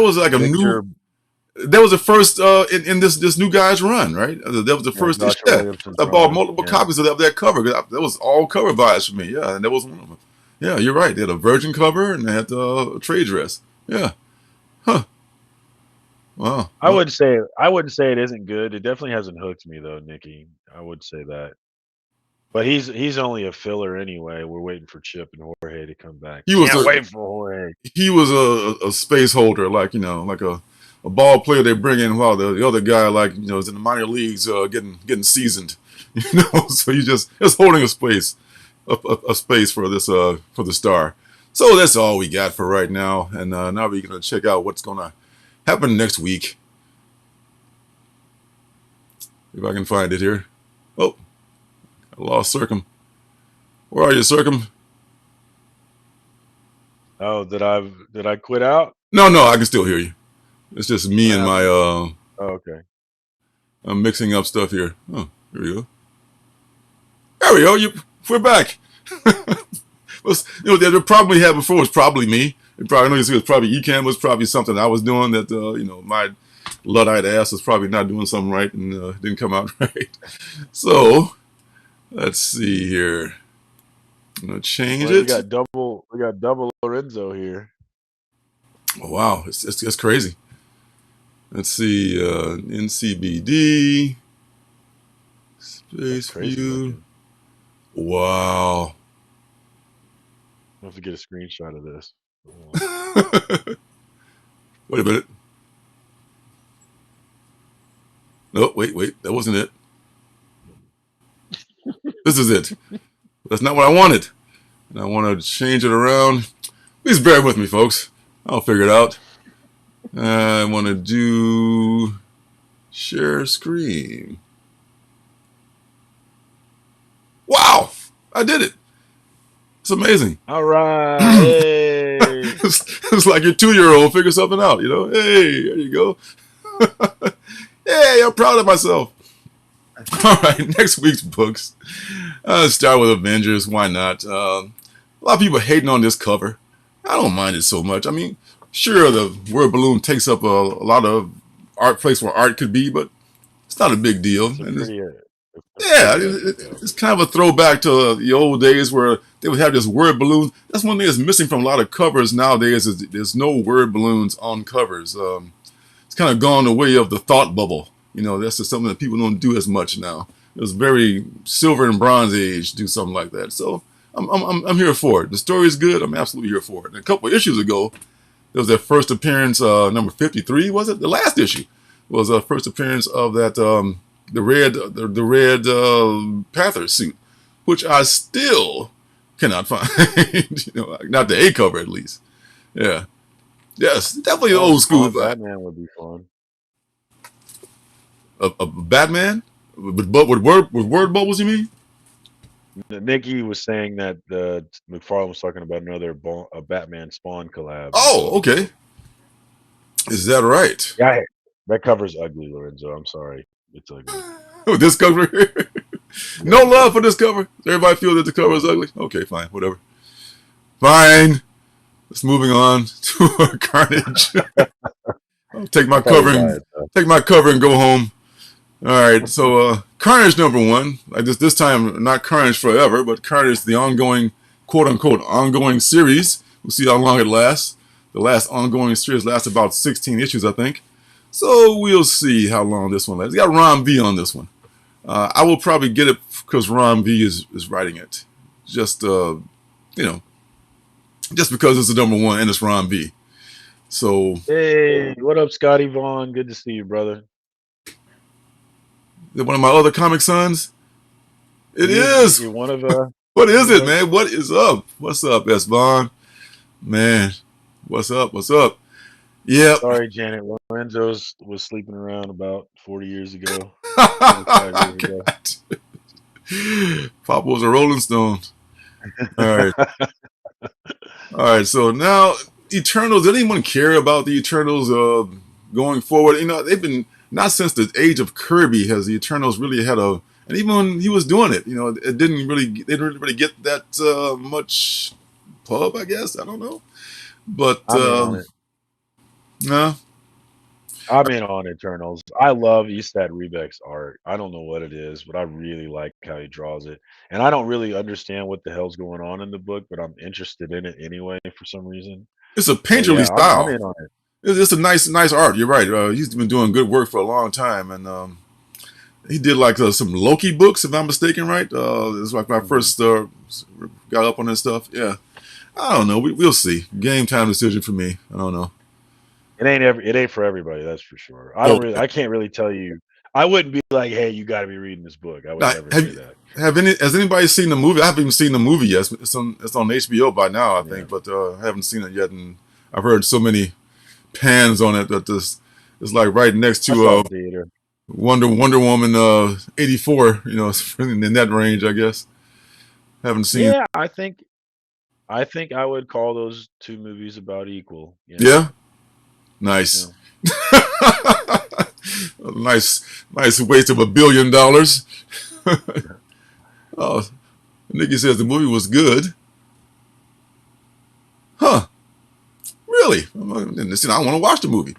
was like a Victor, new. That was the first in this new guy's run, right? That was the first issue. Joshua Yeah, Williamson's I bought run. multiple Yeah. copies of that cover. That was all cover buys for me. Yeah, and that was one of them. Yeah, you're right. They had a Virgin cover and they had a trade dress. Yeah. Huh. Wow. I wouldn't say it isn't good. It definitely hasn't hooked me though, Nikki. I would say that. But he's only a filler anyway. We're waiting for Chip and Jorge to come back. He was Can't a wait for Jorge. he was a space holder, like like a ball player they bring in while the other guy is in the minor leagues getting seasoned. So he's just holding a space for this for the star. So that's all we got for right now, and now we're gonna check out what's gonna happen next week. If I can find it here. Oh, I lost Circum. Where are you, Circum? Oh, did I quit out? No, I can still hear you. It's just me and my Oh, okay. I'm mixing up stuff here. Oh, here we go. There we go. We're back. The problem we had before was probably me. It was probably Ecam was probably something I was doing that my Luddite ass was probably not doing something right and didn't come out right. So let's see here. I'm gonna change it. We got double Lorenzo here. Oh, wow, it's crazy. Let's see, NCBD space view. Wow. I have to get a screenshot of this. Wait a minute. No, wait, that wasn't it. This is it. That's not what I wanted. And I want to change it around. Please bear with me, folks. I'll figure it out. I want to do share screen. Wow, I did it. It's amazing. All right. Hey. It's like your 2-year-old figure something out, Hey, there you go. Hey, I'm proud of myself. All right, next week's books. Let's start with Avengers. Why not? A lot of people hating on this cover. I don't mind it so much. I mean, sure, the word balloon takes up a lot of place where art could be, but it's not a big deal. It's kind of a throwback to the old days where they would have this word balloon. That's one thing that's missing from a lot of covers nowadays is there's no word balloons on covers. It's kind of gone the way of the thought bubble. That's just something that people don't do as much now. It was very Silver and Bronze Age to do something like that. So I'm here for it. The story is good. I'm absolutely here for it. And a couple of issues ago, there was their first appearance, number 53, was it? The last issue was a first appearance of that the red Panther suit, which I still cannot find. Not the A cover at least. Yeah. Yes, definitely old school. Batman would be fun. A Batman with word bubbles, you mean? Nikki was saying that McFarlane was talking about another a Batman Spawn collab. Oh, okay. Is that right? Yeah, that cover's ugly, Lorenzo. I'm sorry, it's ugly. This cover here? No love for this cover. Everybody feel that the cover is ugly? Okay, fine, whatever. Fine. Let's moving on to Carnage. I'll take my cover and go home. All right, so Carnage #1. Like this time, not Carnage Forever, but Carnage, the ongoing, quote unquote, ongoing series. We'll see how long it lasts. The last ongoing series lasts about 16 issues, I think. So we'll see how long this one lasts. It's got Ron V on this one. I will probably get it because Ron V is writing it. Just just because it's the #1 and it's Ron V. So hey, what up, Scotty Vaughn? Good to see you, brother. One of my other comic sons. It is. You're one of What is it, Anybody? man? What is up? What's up, S. Bond? Man, what's up? What's up? Yep. Sorry, Janet. Lorenzo's was sleeping around about 40 years ago, 45 years ago. Papa was a Rolling Stone. All right. All right. So now, Eternals. Does anyone care about the Eternals going forward? You know, they've been not since the age of Kirby has the Eternals really had a. And even when he was doing it, you know, it didn't really. They didn't really get that much pub. I guess I don't know, but I'm in on it. no. I'm in on Eternals. I love Eastad Rebeck's art. I don't know what it is, but I really like how he draws it. And I don't really understand what the hell's going on in the book, but I'm interested in it anyway for some reason. It's a So painterly yeah, I'm style. in on it. It's a nice art. You're right. He's been doing good work for a long time, and he did like some Loki books, if I'm mistaken. Right? It's like my Mhm. first got up on this stuff. Yeah, I don't know. We'll see. Game time decision for me. I don't know. It ain't for everybody, that's for sure. Okay. I can't really tell you. I wouldn't be like, "Hey, you got to be reading this book." I would Now, never say that. has anybody seen the movie? I haven't even seen the movie yet. It's on HBO by now, I Yeah. think, but I haven't seen it yet. And I've heard so many pans on it that this is like right next I to saw it in theater. Wonder Woman 84. You know, it's in that range, I guess. Haven't seen. Yeah, I think I would call those 2 movies about equal. Yeah. Yeah, nice. Yeah. Nice waste of $1 billion. Oh, Nikki says the movie was good. Huh? Really? I want to watch the movie.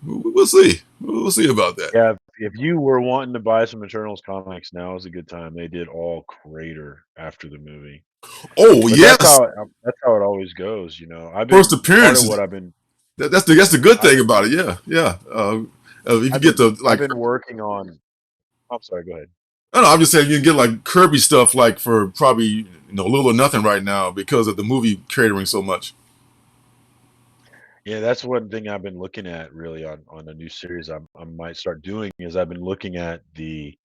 We'll see. We'll see about that. Yeah, if you were wanting to buy some Eternals comics, now is a good time. They did all crater after the movie. Oh But yes, that's how it always goes, you know. I've first been part of appearance. what I've been That's the good I thing about it. Yeah, yeah. If you get the I've like, been working on I'm sorry, go ahead. I don't know. I'm just saying you can get like Kirby stuff like for probably little or nothing right now because of the movie catering so much. Yeah, that's one thing I've been looking at really on a new series I might start doing is I've been looking at the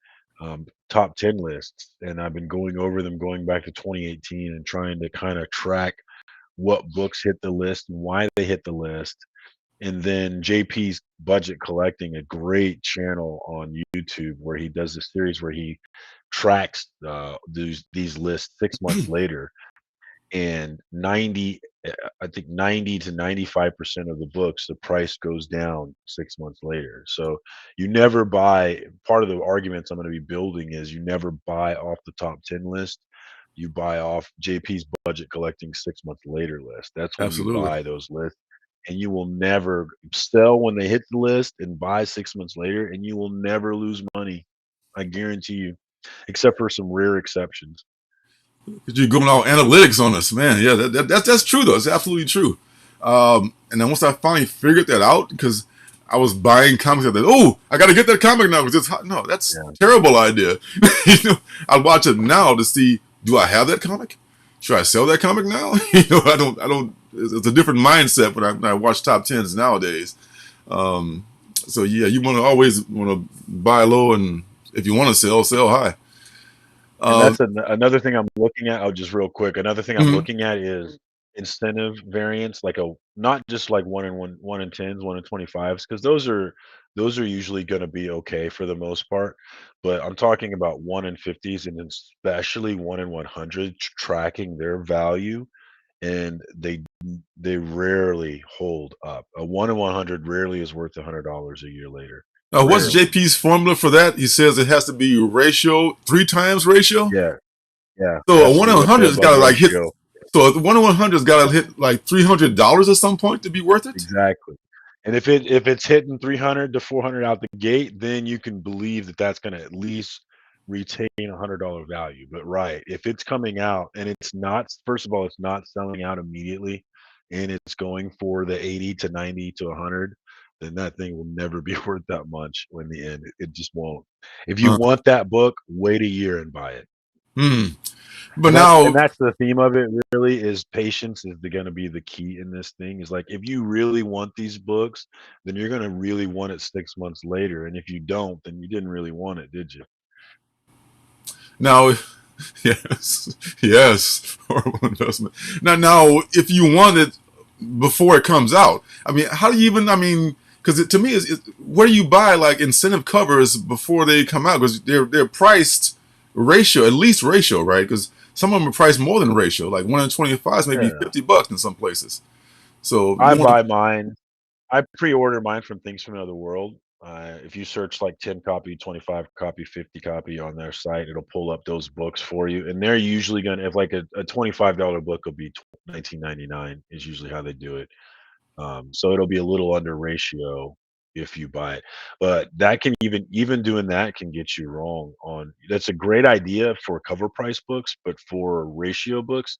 top 10 lists and I've been going over them going back to 2018 and trying to kind of track what books hit the list and why they hit the list. And then JP's Budget Collecting, a great channel on YouTube where he does a series where he tracks these lists 6 months later and 90 I think 90 to 95% of the books the price goes down 6 months later. So you never buy, part of the arguments I'm going to be building is you never buy off the top 10 list, you buy off JP's Budget Collecting 6 months later list. That's when you Absolutely. buy those lists, and you will never sell when they hit the list and buy 6 months later, and you will never lose money, I guarantee you, except for some rare exceptions. You're going all analytics on us, man. Yeah, that's true though. It's absolutely true. And then once I finally figured that out, because I was buying comics, I thought, oh, I got to get that comic now because it's hot. No, that's Yeah. a terrible idea. I watch it now to see, do I have that comic? Should I sell that comic now? I don't. It's a different mindset when I watch top tens nowadays. Um, so yeah, you want to always want to buy low, and if you want to sell high. And Uh, that's another thing I'm looking at. Oh, just real quick. Another thing I'm mhm. looking at is incentive variants, like a not just like one in tens, 1 in 25s, because those are usually going to be okay for the most part. But I'm talking about 1 in 50s and especially 1 in 100 tracking their value, and they rarely hold up. A 1 in 100 rarely is worth $100 a year later. What's Rarely. JP's formula for that? He says it has to be ratio, three times ratio. Yeah, yeah. So a Has to one be in the 100 Fed has got Bug to like hit. ratio. So a 1 in 100 has got to hit like $300 at some point to be worth it. Exactly. And if it's hitting 300 to 400 out the gate, then you can believe that that's going to at least retain $100 value. But right, if it's coming out and it's not, first of all, it's not selling out immediately, and it's going for the 80 to 90 to 100, then that thing will never be worth that much in the end. It just won't. If you Uh, want that book, wait a year and buy it. hmm. But And now, that's the theme of it really is patience is gonna be the key in this thing, is like, if you really want these books, then you're gonna really want it 6 months later, and if you don't, then you didn't really want it, did you? now Yes, yes, horrible investment. Now, if you want it before it comes out, I mean, how do you even? I mean, because to me, where do you buy like incentive covers before they come out? Because they're priced ratio, at least ratio, right? Because some of them are priced more than ratio, like 1 in 25 is maybe Yeah. $50 in some places. So I you want buy mine. I pre-order mine from Things from Another World. If you search like 10 copy, 25 copy, 50 copy on their site, it'll pull up those books for you. And they're usually going to, if like a $25 book will be 19.99 is usually how they do it. So it'll be a little under ratio if you buy it. But that can even doing that can get you wrong on that's a great idea for cover price books, but for ratio books,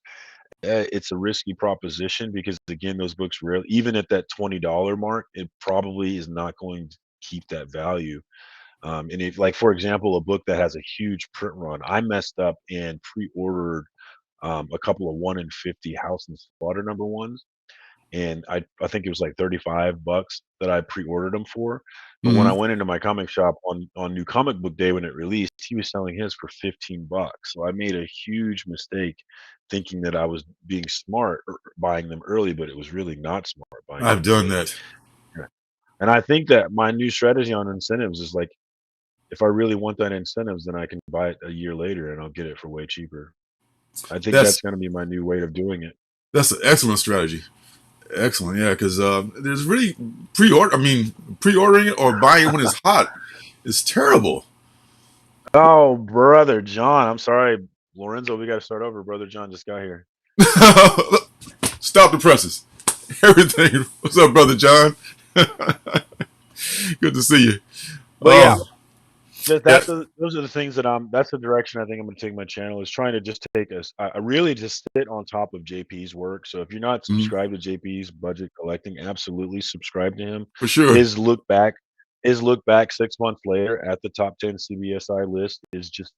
it's a risky proposition because again, those books rarely, even at that $20 mark, it probably is not going to keep that value. And if, like for example, a book that has a huge print run, I messed up and pre-ordered a couple of 1 in 50 House and Slaughter number ones, and I think it was like 35 bucks that I pre-ordered them for. But when I hmm went into my comic shop on New Comic Book Day when it released, he was selling his for 15 bucks. So I made a huge mistake thinking that I was being smart buying them early, but it was really not smart buying I've them done early. that. Yeah. And I think that my new strategy on incentives is like if I really want that incentives, then I can buy it a year later and I'll get it for way cheaper. I think that's That's going to be my new way of doing it. that's an excellent strategy. Excellent, yeah, because there's really pre-order. I mean, pre-ordering it or buying it when it's hot is terrible. Oh, brother John, I'm sorry, Lorenzo. We got to start over. Brother John just got here. Stop the presses. Everything. What's up, brother John? Good to see you. But yeah, Oh, yeah. those are the things that I'm. That's the direction I think I'm going to take my channel is trying to just take us. I really just sit on top of JP's work. So if you're not Mhm. subscribed to JP's budget collecting, absolutely subscribe to him. For sure. His look back, his look back 6 months later at the top 10 CBSI list is just.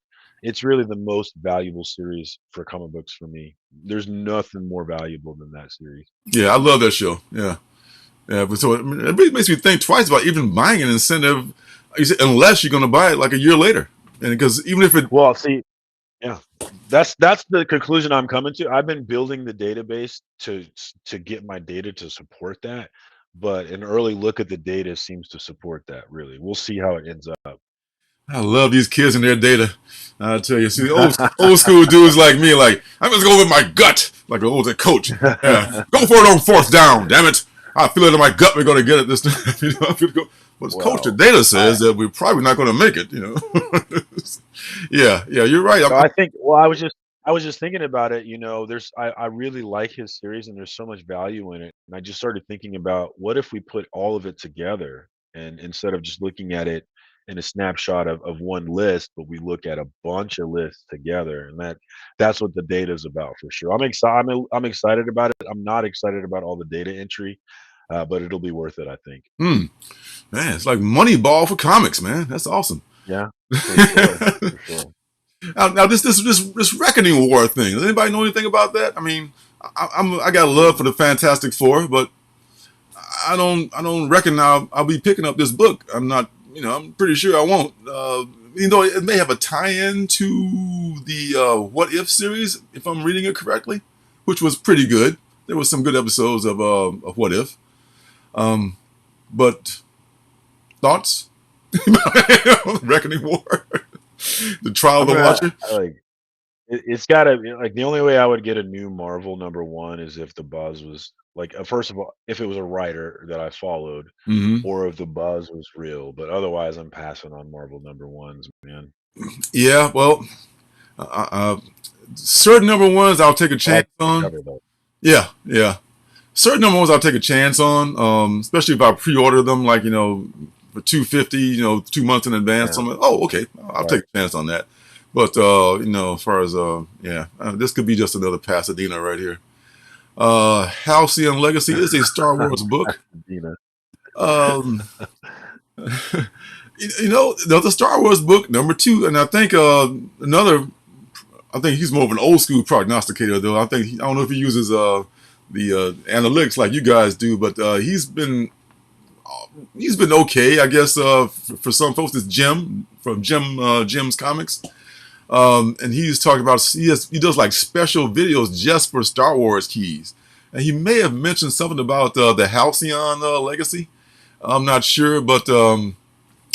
It's really the most valuable series for comic books for me. There's nothing more valuable than that series. Yeah, I love that show. Yeah, yeah. But so it really makes me think twice about even buying an incentive, unless you're going to buy it like a year later. And because even if it, Well, see, yeah, that's the conclusion I'm coming to. I've been building the database to get my data to support that, but an early look at the data seems to support that. Really, we'll see how it ends up. I love these kids and their data. I tell you, see, old school dudes like me, like I'm just going with my gut, like the old coach. Yeah, go for it on fourth down. Damn it, I feel it in my gut. We're going to get it this time. I'm gonna go. But coach, the Well, data I says that we're probably not going to make it. Yeah, yeah, you're right. so I think well, I was just thinking about it. There's I really like his series, and there's so much value in it. And I just started thinking about what if we put all of it together, and instead of just looking at it in a snapshot of one list, but we look at a bunch of lists together, and that's what the data is about for sure. I'm excited about it. I'm not excited about all the data entry, but it'll be worth it. I think. Hmm, man, it's like Moneyball for comics, man. That's awesome. Yeah, for sure, for sure. Now this Reckoning War thing. Does anybody know anything about that? I mean, I got love for the Fantastic Four, but I don't reckon I'll be picking up this book. I'm not. I'm pretty sure I won't. It may have a tie-in to the What If series, if I'm reading it correctly, which was pretty good. There was some good episodes of What If. Um, but thoughts? Reckoning War, the trial of I'm the gonna Watcher. like. It's gotta be like the only way I would get a new Marvel number one is if the buzz was like first of all, if it was a writer that I followed, Hmm or if the buzz was real. But otherwise, I'm passing on Marvel number ones, man. Yeah, well, uh, uh, certain number ones I'll take a I like chance the on. cover though. Yeah, yeah. Certain number ones I'll take a chance on, especially if I pre-order them, like for 250, 2 months in advance. Yeah, I'm like, oh, okay, I'll right. take a chance on that. But as far as yeah, this could be just another Pasadena right here. Halcyon Legacy is a Star Wars book. Pasadena. Um, the Star Wars book number two, and I think another. I think he's more of an old school prognosticator, though. I don't know if he uses the analytics like you guys do, but he's been okay, I guess. For some folks, it's Jim from Jim's Comics. And he's talking about he does like special videos just for Star Wars keys, and he may have mentioned something about the Halcyon legacy. I'm not sure, but uh,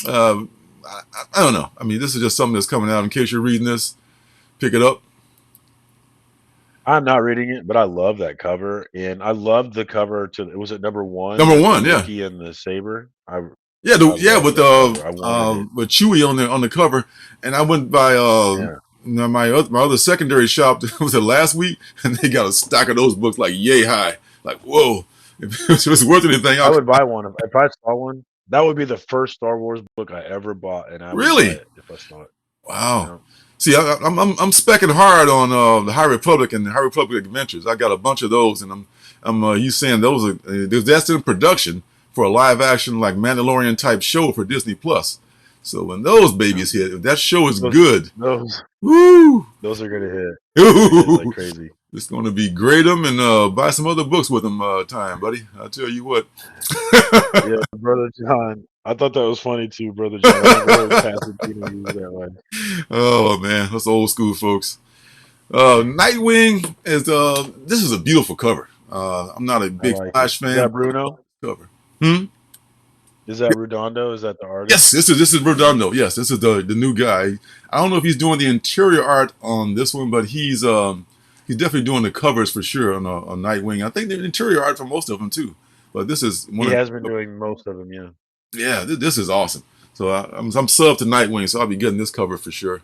I don't know. I mean, this is just something that's coming out. In case you're reading this, pick it up. I'm not reading it, but I love that cover, and I love the cover to was it number 1 Number with the one, yeah. Wookiee and the saber? Yeah, I yeah, love that cover. I wanted it. with Chewie on the cover, and I went by Yeah. my other secondary shop was it last week, and they got a stack of those books like yay high, like whoa, if it was worth anything, I would buy one if I saw one. That would be the first Star Wars book I ever bought, and I would buy really, it if I saw it. wow. Yeah. See, I'm specking hard on the High Republic and the High Republic Adventures. I got a bunch of those, and I'm you saying those are that's in production for a live action like Mandalorian type show for Disney Plus. So when those babies hit, if that show is good, Those woo, those are gonna hit. They're gonna hit like crazy. it's going to be grade them and buy some other books with them time, buddy. I'll tell you what. Yeah, Brother John. I thought that was funny too, Brother John. I never heard Pasadena use that one. Oh man, that's old school, folks. Nightwing is this is a beautiful cover. I'm not a I big like it. Flash Is fan. that Bruno? Cover. Hmm? Is that Redondo? Is that the artist? Yes, this is Redondo. Yes, this is the new guy. I don't know if he's doing the interior art on this one, but he's definitely doing the covers for sure on Nightwing. I think the interior art for most of them too. But this is He has been doing most of them, yeah. yeah, this is awesome. So I'm sub to Nightwing, so I'll be getting this cover for sure.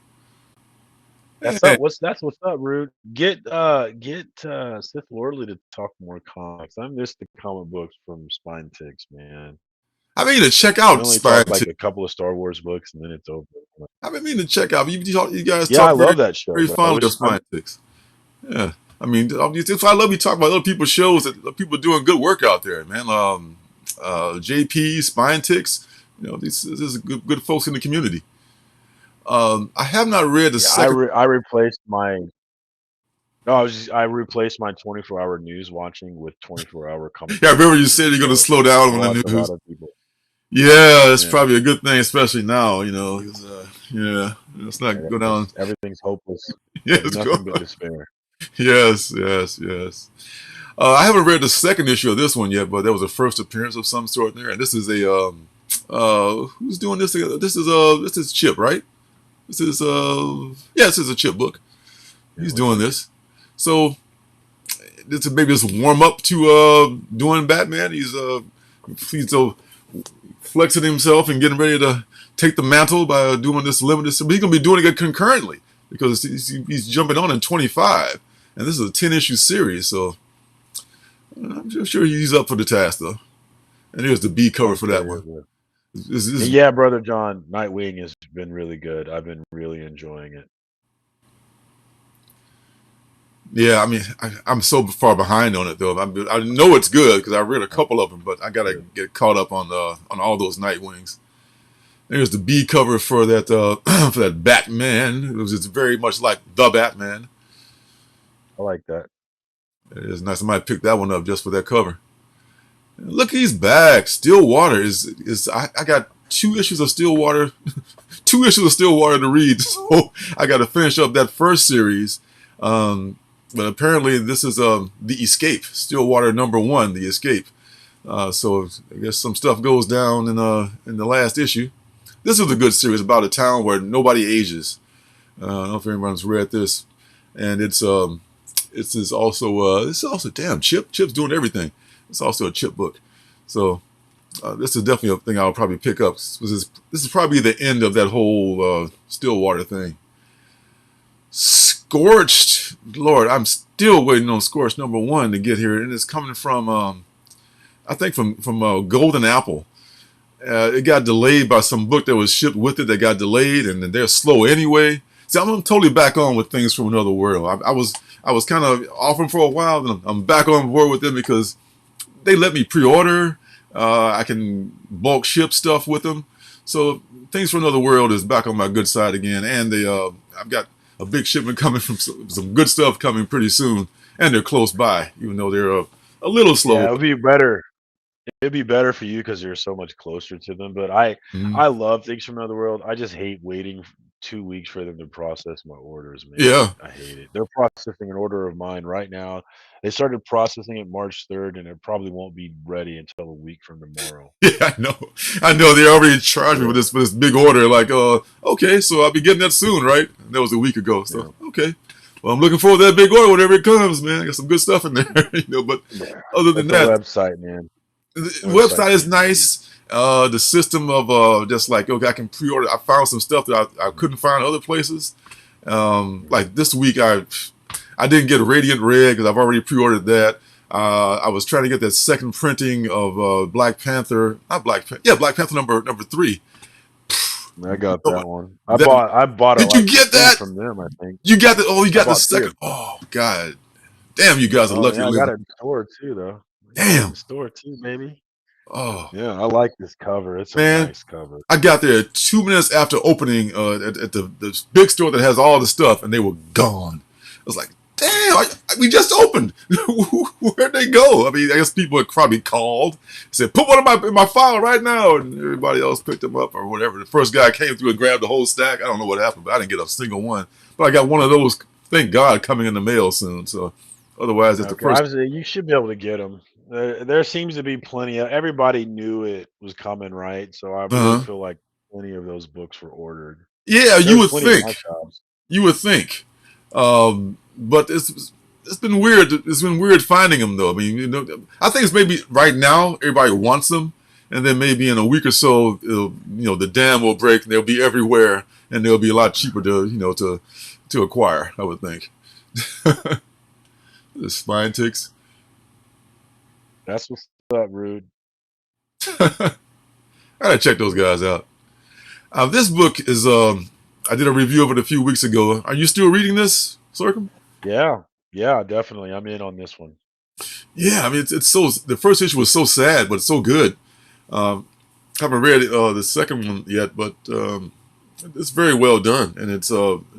That's Hey, up. What's up, Rude? Get Sith Lordly to talk more comics. I miss the comic books from Spine Ticks, man. I mean to check We out only Spine talk like Tick. a couple of Star Wars books and then it's over. I've been meaning to check out. You guys Yeah, I talk very love that show, very but I fondly of wish Spine Ticks. Yeah, I mean, if I love you talk about other people's shows that people doing good work out there, man. JP Spine Ticks, this is good folks in the community. I have not read the yeah, second. I replaced my no, I replaced my 24-hour news watching with 24-hour comic Yeah, I book remember you reading. said you're going to So slow down I on the watch a news. lot of people. Yeah, it's Yeah, probably a good thing, especially now. 'Cause, yeah, let's not go down. everything's hopeless. Yes, go. Nothing but despair. Yes. I haven't read the second issue of this one yet, but there was a first appearance of some sort there, and this is a who's doing this? This is Chip, right? This is this is a Chip book. Yeah, He's doing this, so this is maybe just warm up to doing Batman. He's flexing himself and getting ready to take the mantle by doing this limited. So he's gonna be doing it concurrently because he's jumping on in 25, and this is a 10-issue series, so. I'm sure he's up for the task, though. And here's the B cover for that one. Yeah, Brother John, Nightwing has been really good. I've been really enjoying it. Yeah, I mean, I'm so far behind on it, though. I know it's good because I read a couple of them, but I gotta get caught up on all those Nightwings. There's the B cover for that for that Batman. It was just very much like the Batman. I like that. It is nice. I might pick that one up just for that cover. Look, he's back. Stillwater is. I got 2 issues of Stillwater, 2 issues of Stillwater to read, so I got to finish up that first series. But apparently, this is the Escape, Stillwater #1, the Escape. So I guess some stuff goes down in the last issue. This is a good series about a town where nobody ages. I don't know if anyone's read this, and it's also damn Chip's doing everything. It's also a Chip book, so this is definitely a thing I'll probably pick up. This is probably the end of that whole Stillwater thing. Scorched, Lord, I'm still waiting on Scorched #1 to get here, and it's coming from I think from Golden Apple. It got delayed by some book that was shipped with it that got delayed, and they're slow anyway. See, I'm totally back on with things from another world. I was kind of off them for a while, and I'm back on board with them because they let me pre-order. I can bulk ship stuff with them, so things from another world is back on my good side again. And I've got a big shipment coming from some good stuff coming pretty soon, and they're close by, even though they're a little slow. Yeah, it would be better. It'd be better for you because you're so much closer to them. But I love things from another world. I just hate waiting 2 weeks for them to process my orders, man. Yeah. I hate it. They're processing an order of mine right now. They started processing it March 3rd, and it probably won't be ready until a week from tomorrow. Yeah, I know. I know they already charged me Yeah, for this big order. Like, okay, so I'll be getting that soon, right? And that was a week ago. yeah, So okay. Well, I'm looking forward to that big order whenever it comes, man. I got some good stuff in there, But yeah. other than But the that, website, man, the website website is can't be beat. nice. The system of just like, okay, I can pre-order. I found some stuff that I couldn't find other places. Mhm. Like this week, I didn't get Radiant Red because I've already pre-ordered that. I was trying to get that second printing of Black Panther, not Black Panther, yeah, Black Panther number 3. I got No, that one. that, I bought it did you like get 2 that? from them, I think. You got the oh, you I got the bought 3 second. of them. Oh God, damn, you guys are Oh lucky yeah, to I live. got it in store too, though. I got it in Damn. store too, baby. Oh Yeah, I like this cover. It's a man, nice cover. I got there 2 minutes after opening at the big store that has all the stuff, and they were gone. I was like, damn, we just opened. Where'd they go? I mean, I guess people had probably called, said, put one in my file right now, and everybody else picked them up or whatever. The first guy came through and grabbed the whole stack. I don't know what happened, but I didn't get a single one. But I got one of those, thank God, coming in the mail soon. So otherwise, it's the Okay, first. obviously you should be able to get them. There seems to be plenty of. Everybody knew it was coming, right? So I really Uh-huh. feel like plenty of those books were ordered. Yeah, you There's would plenty in think. my shops. You would think, but it's been weird. It's been weird finding them though. I mean, I think it's maybe right now everybody wants them, and then maybe in a week or so, the dam will break and they'll be everywhere, and they'll be a lot cheaper to acquire. I would think. The spine ticks. That's what's up, Rude. I gotta check those guys out. This book is. I did a review of it a few weeks ago. Are you still reading this, Circum? Yeah, yeah, definitely. I'm in on this one. Yeah, I mean it's so the first issue was so sad, but it's so good. Um, haven't read the second one yet, but it's very well done, and it's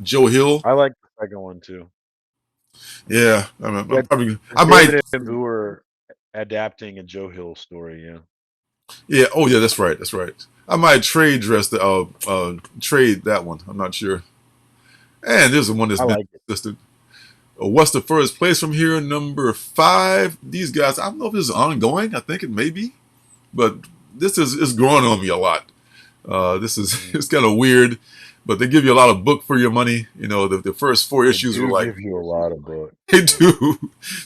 Joe Hill. I like the second one too. Yeah, Yeah, I'm probably it's I might. David and Booher adapting a Joe Hill story. Yeah, Yeah, oh yeah, that's right, that's right. I might trade that one. I'm not sure. And there's the one that's I been like it. consistent. What's the furthest place from here? Number 5. These guys, I don't know if this is ongoing. I think it may be, but this is growing on me a lot. This is Mm. it's kind of weird, but they give you a lot of book for your money. The first 4 They issues were do like give you a lot of books. they do.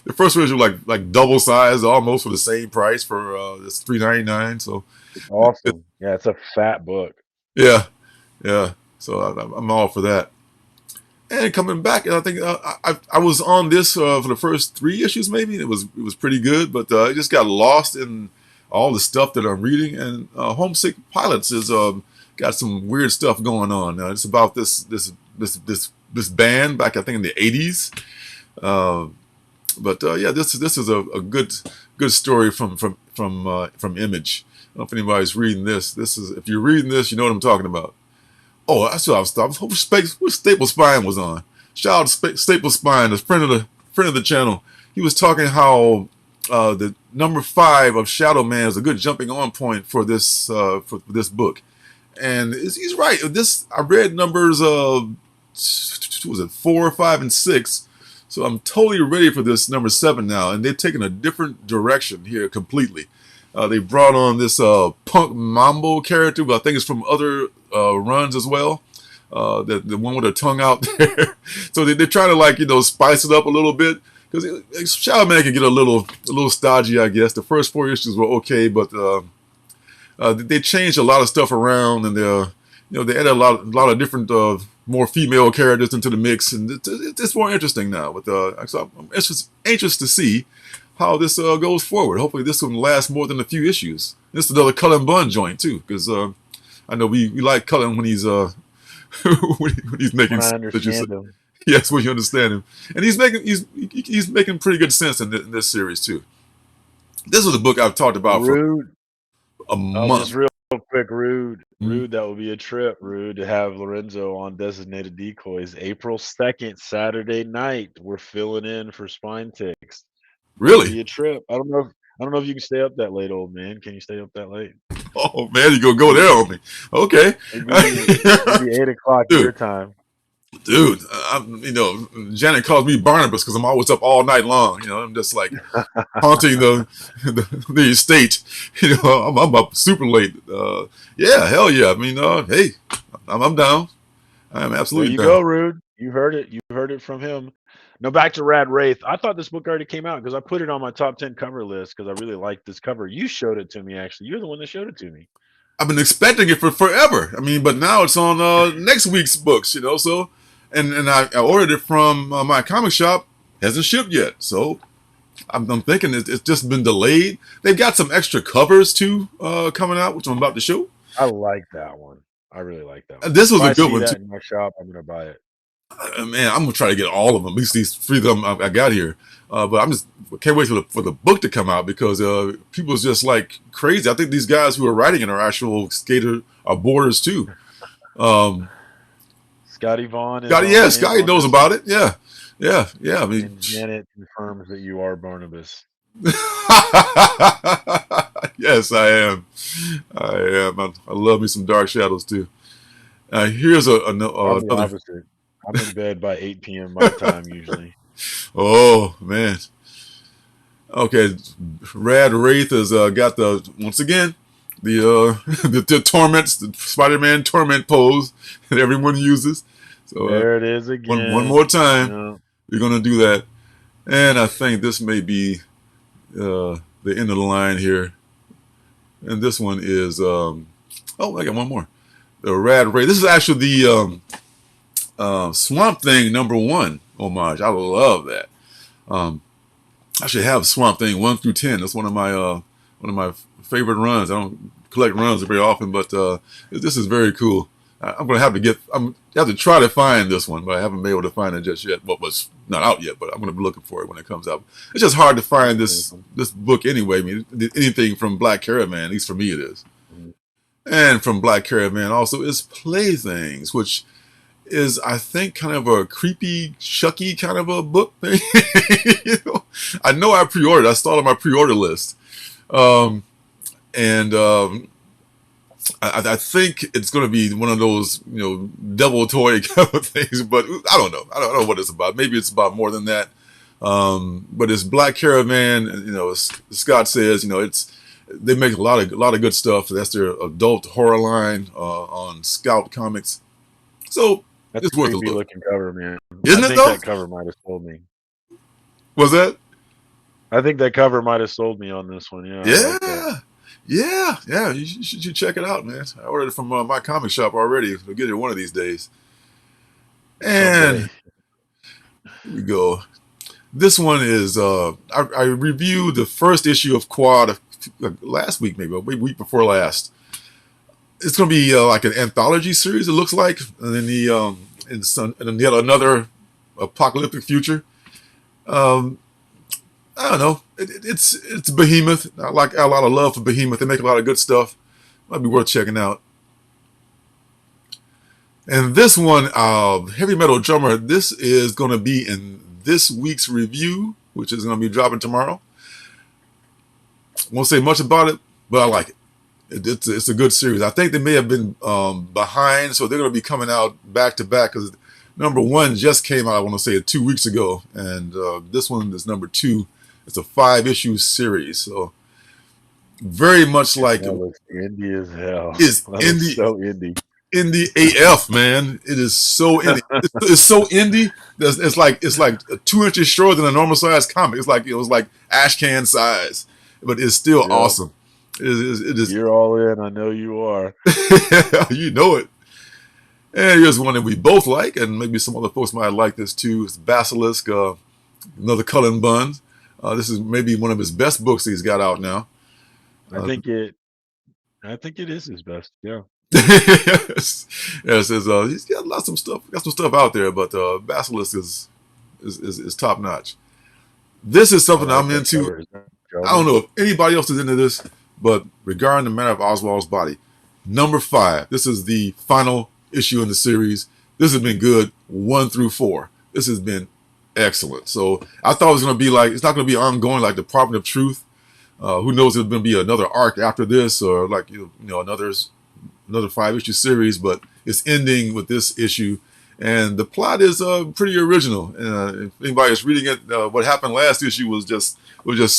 The first 4 issues were like double size, almost for the same price for this $3.99. So It's awesome. Yeah, it's a fat book. yeah, yeah. So I'm all for that. And coming back, and I think I was on this for the first 3 issues. Maybe it was pretty good, but I just got lost in all the stuff that I'm reading. And Homesick Pilots is got some weird stuff going on. It's about this band back I think in the '80s. Uh, but yeah, this is a good story from Image. I don't know if anybody's reading this. This is if you're reading this, you know what I'm talking about. Oh, that's what I was talking. Which Staple Spine was on. Shout out to Staple Spine, the friend of the channel. He was talking how the number 5 of Shadow Man is a good jumping on point for this book, and he's right. This I read numbers was it 4, 5, and 6, so I'm totally ready for this number 7 now, and they've taken a different direction here completely. They brought on this Punk Mambo character, but I think it's from other runs as well. The one with her tongue out there. So they're trying to spice it up a little bit because Shadow Man can get a little stodgy, I guess. The first 4 issues were okay, but they changed a lot of stuff around, and they added a lot of different more female characters into the mix, and it's more interesting now. But so I'm anxious to see how this goes forward. Hopefully, this will last more than a few issues. This is another Cullen Bunn joint too, because I know we like Cullen when he's when he's making When I sense, that you say. understand them. Yes, when you understand him, and he's making pretty good sense in this series too. This was a book I've talked about for Rude. a Just month. real quick, Rude. Mhm. Rude, that would be a trip, Rude, to have Lorenzo on Designated Decoys. April 2nd, Saturday night. We're filling in for Spine Ticks. That'll Really? be a trip. I don't know if you can stay up that late, old man. Can you stay up that late? Oh man, you gonna go there on me? Okay, Maybe 8 o'clock your dude. time. Dude, Janet calls me Barnabas because I'm always up all night long. I'm just like haunting the estate. I'm up super late. Yeah, hell yeah. I mean, hey, I'm down. I'm There absolutely you down. go, Rude. You heard it. You heard it from him. No, back to Rad Wraith. I thought this book already came out because I put it on my top 10 cover list because I really liked this cover. You showed it to me, actually. You're the one that showed it to me. I've been expecting it for forever. I mean, but now it's on next week's books. So, and I ordered it from my comic shop. Hasn't shipped yet, so I'm thinking it's just been delayed. They've got some extra covers too coming out, which I'm about to show. I like that one. I really like that one. This was If a I good see one too. that in my shop, I'm gonna buy it. Man, I'm gonna try to get all of them. At least these 3 of them I got here. But I'm just can't wait for the book to come out because people's just like crazy. I think these guys who are writing it are actual skater boarders too. Um, Scotty Vaughn is Scotty, on yeah, it Scotty on knows this about one, it. Yeah, yeah. I mean, and Janet confirms that you are Barnabas. yes, I am. I am. I love me some Dark Shadows too. Here's I'm the another. opposite. I'm in bed by 8 p.m. my time usually. Oh man. Okay, Rad Wraith has got once again the the torments, the Spider-Man torment pose that everyone uses. So There it is one again. more time, Yeah. we're gonna do that, and I think this may be the end of the line here. And this one is oh, I got one more. The Rad Wraith. This is actually the Swamp Thing #1 homage. I love that. I should have Swamp Thing 1 through 10. That's one of my favorite runs. I don't collect runs very often, but this is very cool. I'm gonna have to try to find this one, but I haven't been able to find it just yet. Well, it's not out yet, but I'm gonna be looking for it when it comes out. It's just hard to find this book anyway. I mean, anything from Black Caravan, at least for me, it is. And from Black Caravan also is Playthings, which is, I think, kind of a creepy, Chucky kind of a book thing. I know I pre-ordered. I started my pre-order list, and I think it's going to be one of those, devil toy kind of things. But I don't know. I don't know what it's about. Maybe it's about more than that. But it's Black Caravan. As Scott says, they make a lot of good stuff. That's their adult horror line on Scout Comics. So That's it's a worth a creepy look. looking cover, man. Isn't I it think though? that cover might have sold me. Was that? I think that cover might have sold me on this one. Yeah, I like that. Yeah. You should check it out, man. I ordered it from my comic shop already. I'll get it one of these days. And Someday. here we go. This one is I reviewed the first issue of Quad last week, maybe a week before last. It's going to be like an anthology series. It looks like, and then and then yet another apocalyptic future. I don't know. It's Behemoth. I like a lot of love for Behemoth. They make a lot of good stuff. Might be worth checking out. And this one, Heavy Metal Drummer, this is going to be in this week's review, which is going to be dropping tomorrow. Won't say much about it, but I like it. It's a good series. I think they may have been behind, so they're going to be coming out back to back because #1 just came out, I want to say 2 weeks ago, and this one is #2. It's a 5-issue series, so very much like That looks indie as hell. is That looks so indie. indie AF, man. It is so indie. It's so indie. It's like 2 inches shorter than a normal size comic. It was like ash can size, but it's still awesome. It is. You're all in. I know you are. You know it. And here's one that we both like, and maybe some other folks might like this too. It's Basilisk, another Cullen Bunn. This is maybe one of his best books he's got out now. I think it is his best. Yeah. Yes, he's got lots of stuff. Got some stuff out there, but Basilisk is top notch. This is something I'm into. I don't know if anybody else is into this, but regarding the matter of Oswald's body, #5. This is the final issue in the series. This has been good 1 through 4. This has been excellent. So I thought it was going to be like, it's not going to be ongoing like Department of Truth, Who knows if there's going to be another arc after this, or like another 5-issue series, but it's ending with this issue. And the plot is pretty original. If anybody is reading it, what happened last issue was just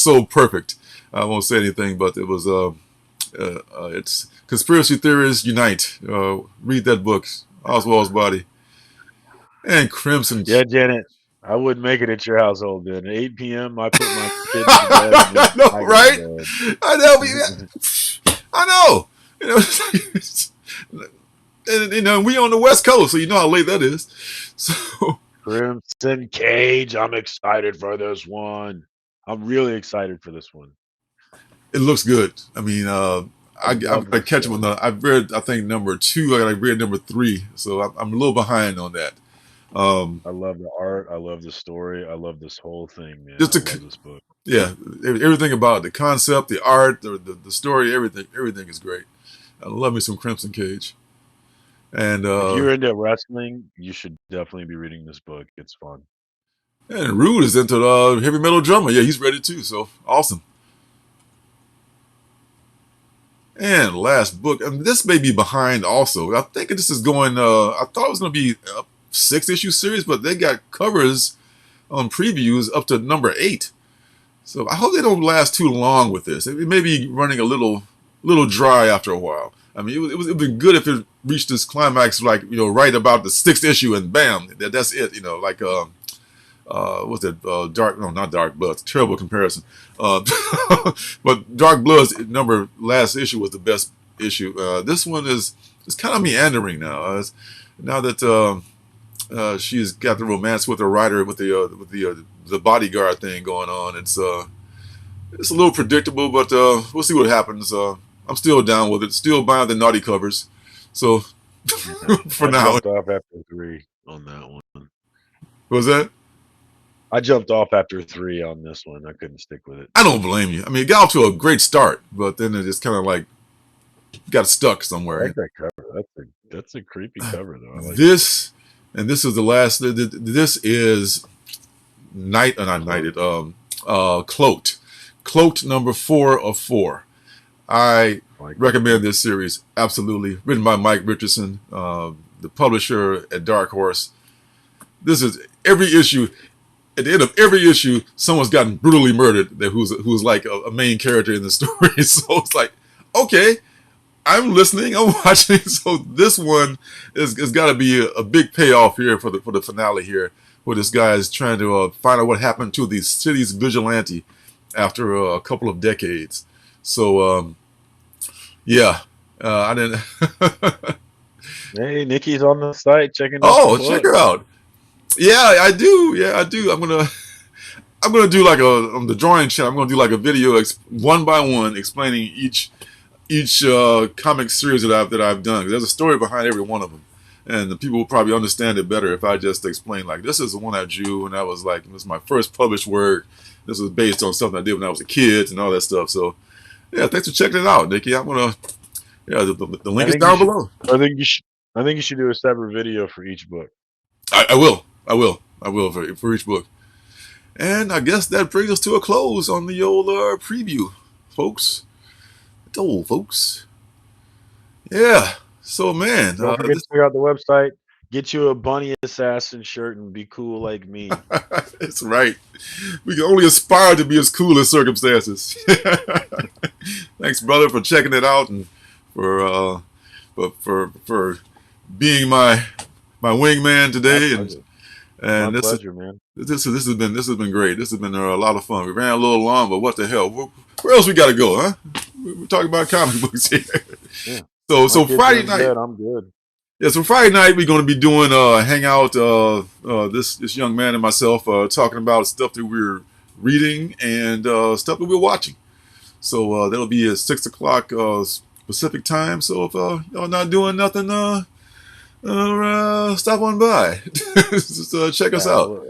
so perfect. I won't say anything, but it was it's Conspiracy Theorists Unite. Read that book, Oswald's Body. And Crimson. Yeah, Janet, I wouldn't make it at your household then. At 8 p.m., I put my kids to bed. I know, right? I know. I know. You know, and we on the West Coast, so you know how late that is. So Crimson Cage, I'm excited for this one. I'm really excited for this one. It looks good. I mean, I'm gonna catch up on I've read, I think, number 2. I read number 3, so I'm a little behind on that. I love the art. I love the story. I love this whole thing, man. Just I love this book. Yeah, everything about it, the concept, the art, the story, everything is great. I love me some Crimson Cage. And if you're into wrestling, you should definitely be reading this book. It's fun. And Rude is into heavy metal drummer. Yeah, he's ready too. So awesome. And last book, and this may be behind also. I think this is going. I thought it was going to be a 6-issue series, but they got covers on previews up to number 8. So I hope they don't last too long with this. It may be running a little dry after a while. I mean, it would be good if it reached this climax, like, right about the 6th issue, and bam, that's it. Like what's that? Not Dark Blood. Terrible comparison. But Dark Blood's last issue was the best issue. This one is kind of meandering now. Now that she's got the romance with her writer, with the bodyguard thing going on. It's a little predictable, but we'll see what happens. I'm still down with it. Still buying the naughty covers. So for now, I jumped off after 3 on that one. What was that? I jumped off after 3 on this one. I couldn't stick with it. I don't blame you. I mean, it got off to a great start, but then it just kind of like got stuck somewhere. I like that cover. That's a creepy cover, though. I like this, and this is the last. This is Cloaked. Cloaked number 4 of 4. I recommend this series, absolutely. Written by Mike Richardson, the publisher at Dark Horse. This is every issue. At the end of every issue, someone's gotten brutally murdered who's like a main character in the story. So it's like, okay, I'm listening, I'm watching. So this one is got to be a big payoff here for the finale here, where this guy is trying to find out what happened to the city's vigilante after a couple of decades. So yeah, I didn't. Hey, Nikki's on the site checking. Check her out. Yeah, I do. I'm gonna do like on the drawing channel. I'm gonna do like a video one by one explaining each comic series that I've done. There's a story behind every one of them, and the people will probably understand it better if I just explain, like, this is the one I drew, and this was my first published work. This was based on something I did when I was a kid and all that stuff. So yeah, thanks for checking it out, Nikki. I'm gonna the link is down below. I think you should do a separate video for each book. I will for each book. And I guess that brings us to a close on the old preview, folks. Yeah. So, man. Don't forget to check out the website. Get you a Bunny Assassin shirt and be cool like me. That's right. We can only aspire to be as cool as circumstances. Thanks, brother, for checking it out and for being my wingman today. And my pleasure, man. This has been great. This has been a lot of fun. We ran a little long, but what the hell? Where else we got to go, huh? We're talking about comic books here. Yeah. So Friday night, I'm good. Yeah, so Friday night we're going to be doing hangout. This young man and myself talking about stuff that we're reading and stuff that we're watching. So that'll be at 6 o'clock Pacific time. So if y'all not doing nothing, stop on by. Just check us out.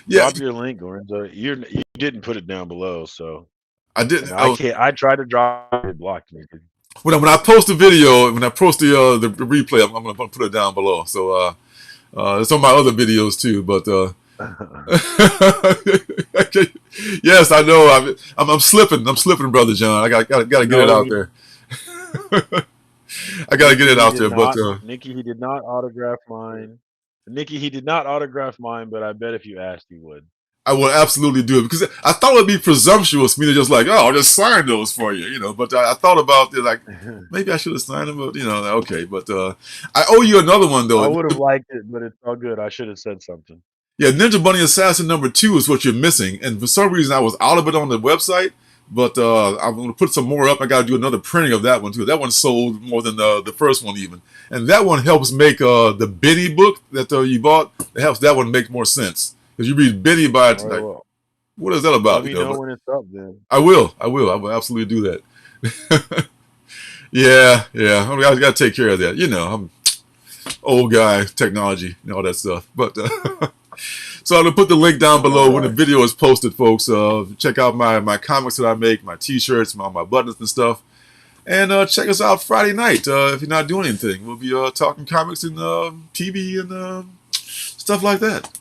Yeah, drop your link, Lorenzo. You didn't put it down below, so I didn't. I tried to drop it, blocked me. When I post the video, when I post the replay, I'm gonna put it down below. So it's on my other videos too. But Yes, I know. I'm slipping. I'm slipping, brother John. I got to get it No, out there. I got to get Nikki, it he out did there. But not. Nikki, he did not autograph mine. Nikki, he did not autograph mine, but I bet if you asked, he would. I will absolutely do it because I thought it'd be presumptuous me to just like, oh, I'll just sign those for you, you know. But I thought about it like maybe I should have signed them, but you know, okay. But I owe you another one I though. would have liked it, but it's all good. I should have said something. Yeah, Ninja Bunny Assassin #2 is what you're missing, and for some reason I was out of it on the website. But I'm going to put some more up. I got to do another printing of that one too. That one sold more than the first one even, and that one helps make the Benny book that you bought. It helps that one make more sense because you read Benny by it All right, like, well, what is that let about? me You know, know but when it's up then. I will. I will absolutely do that. Yeah, yeah. I got to take care of that. You know, I'm old guy, technology, and all that stuff. But so I'm gonna put the link down All below when the right. video is posted, folks. Check out my comics that I make, my T-shirts, my buttons and stuff. And check us out Friday night if you're not doing anything. We'll be talking comics and TV and stuff like that.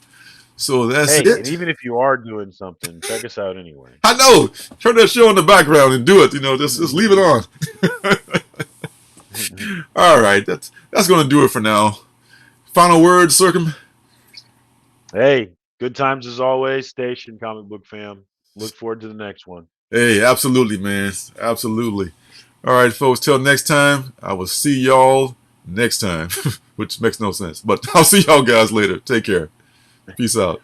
So that's Hey, and it. even if you are doing something, check us out anyway. I know. Turn that show in the background and do it. You know, just leave it on. All right, that's gonna do it for now. Final word, Circum. Hey, good times as always. Station Comic Book Fam. Look forward to the next one. Hey, absolutely, man. Absolutely. All right, folks, till next time, I will see y'all next time, which makes no sense. But I'll see y'all guys later. Take care. Peace out.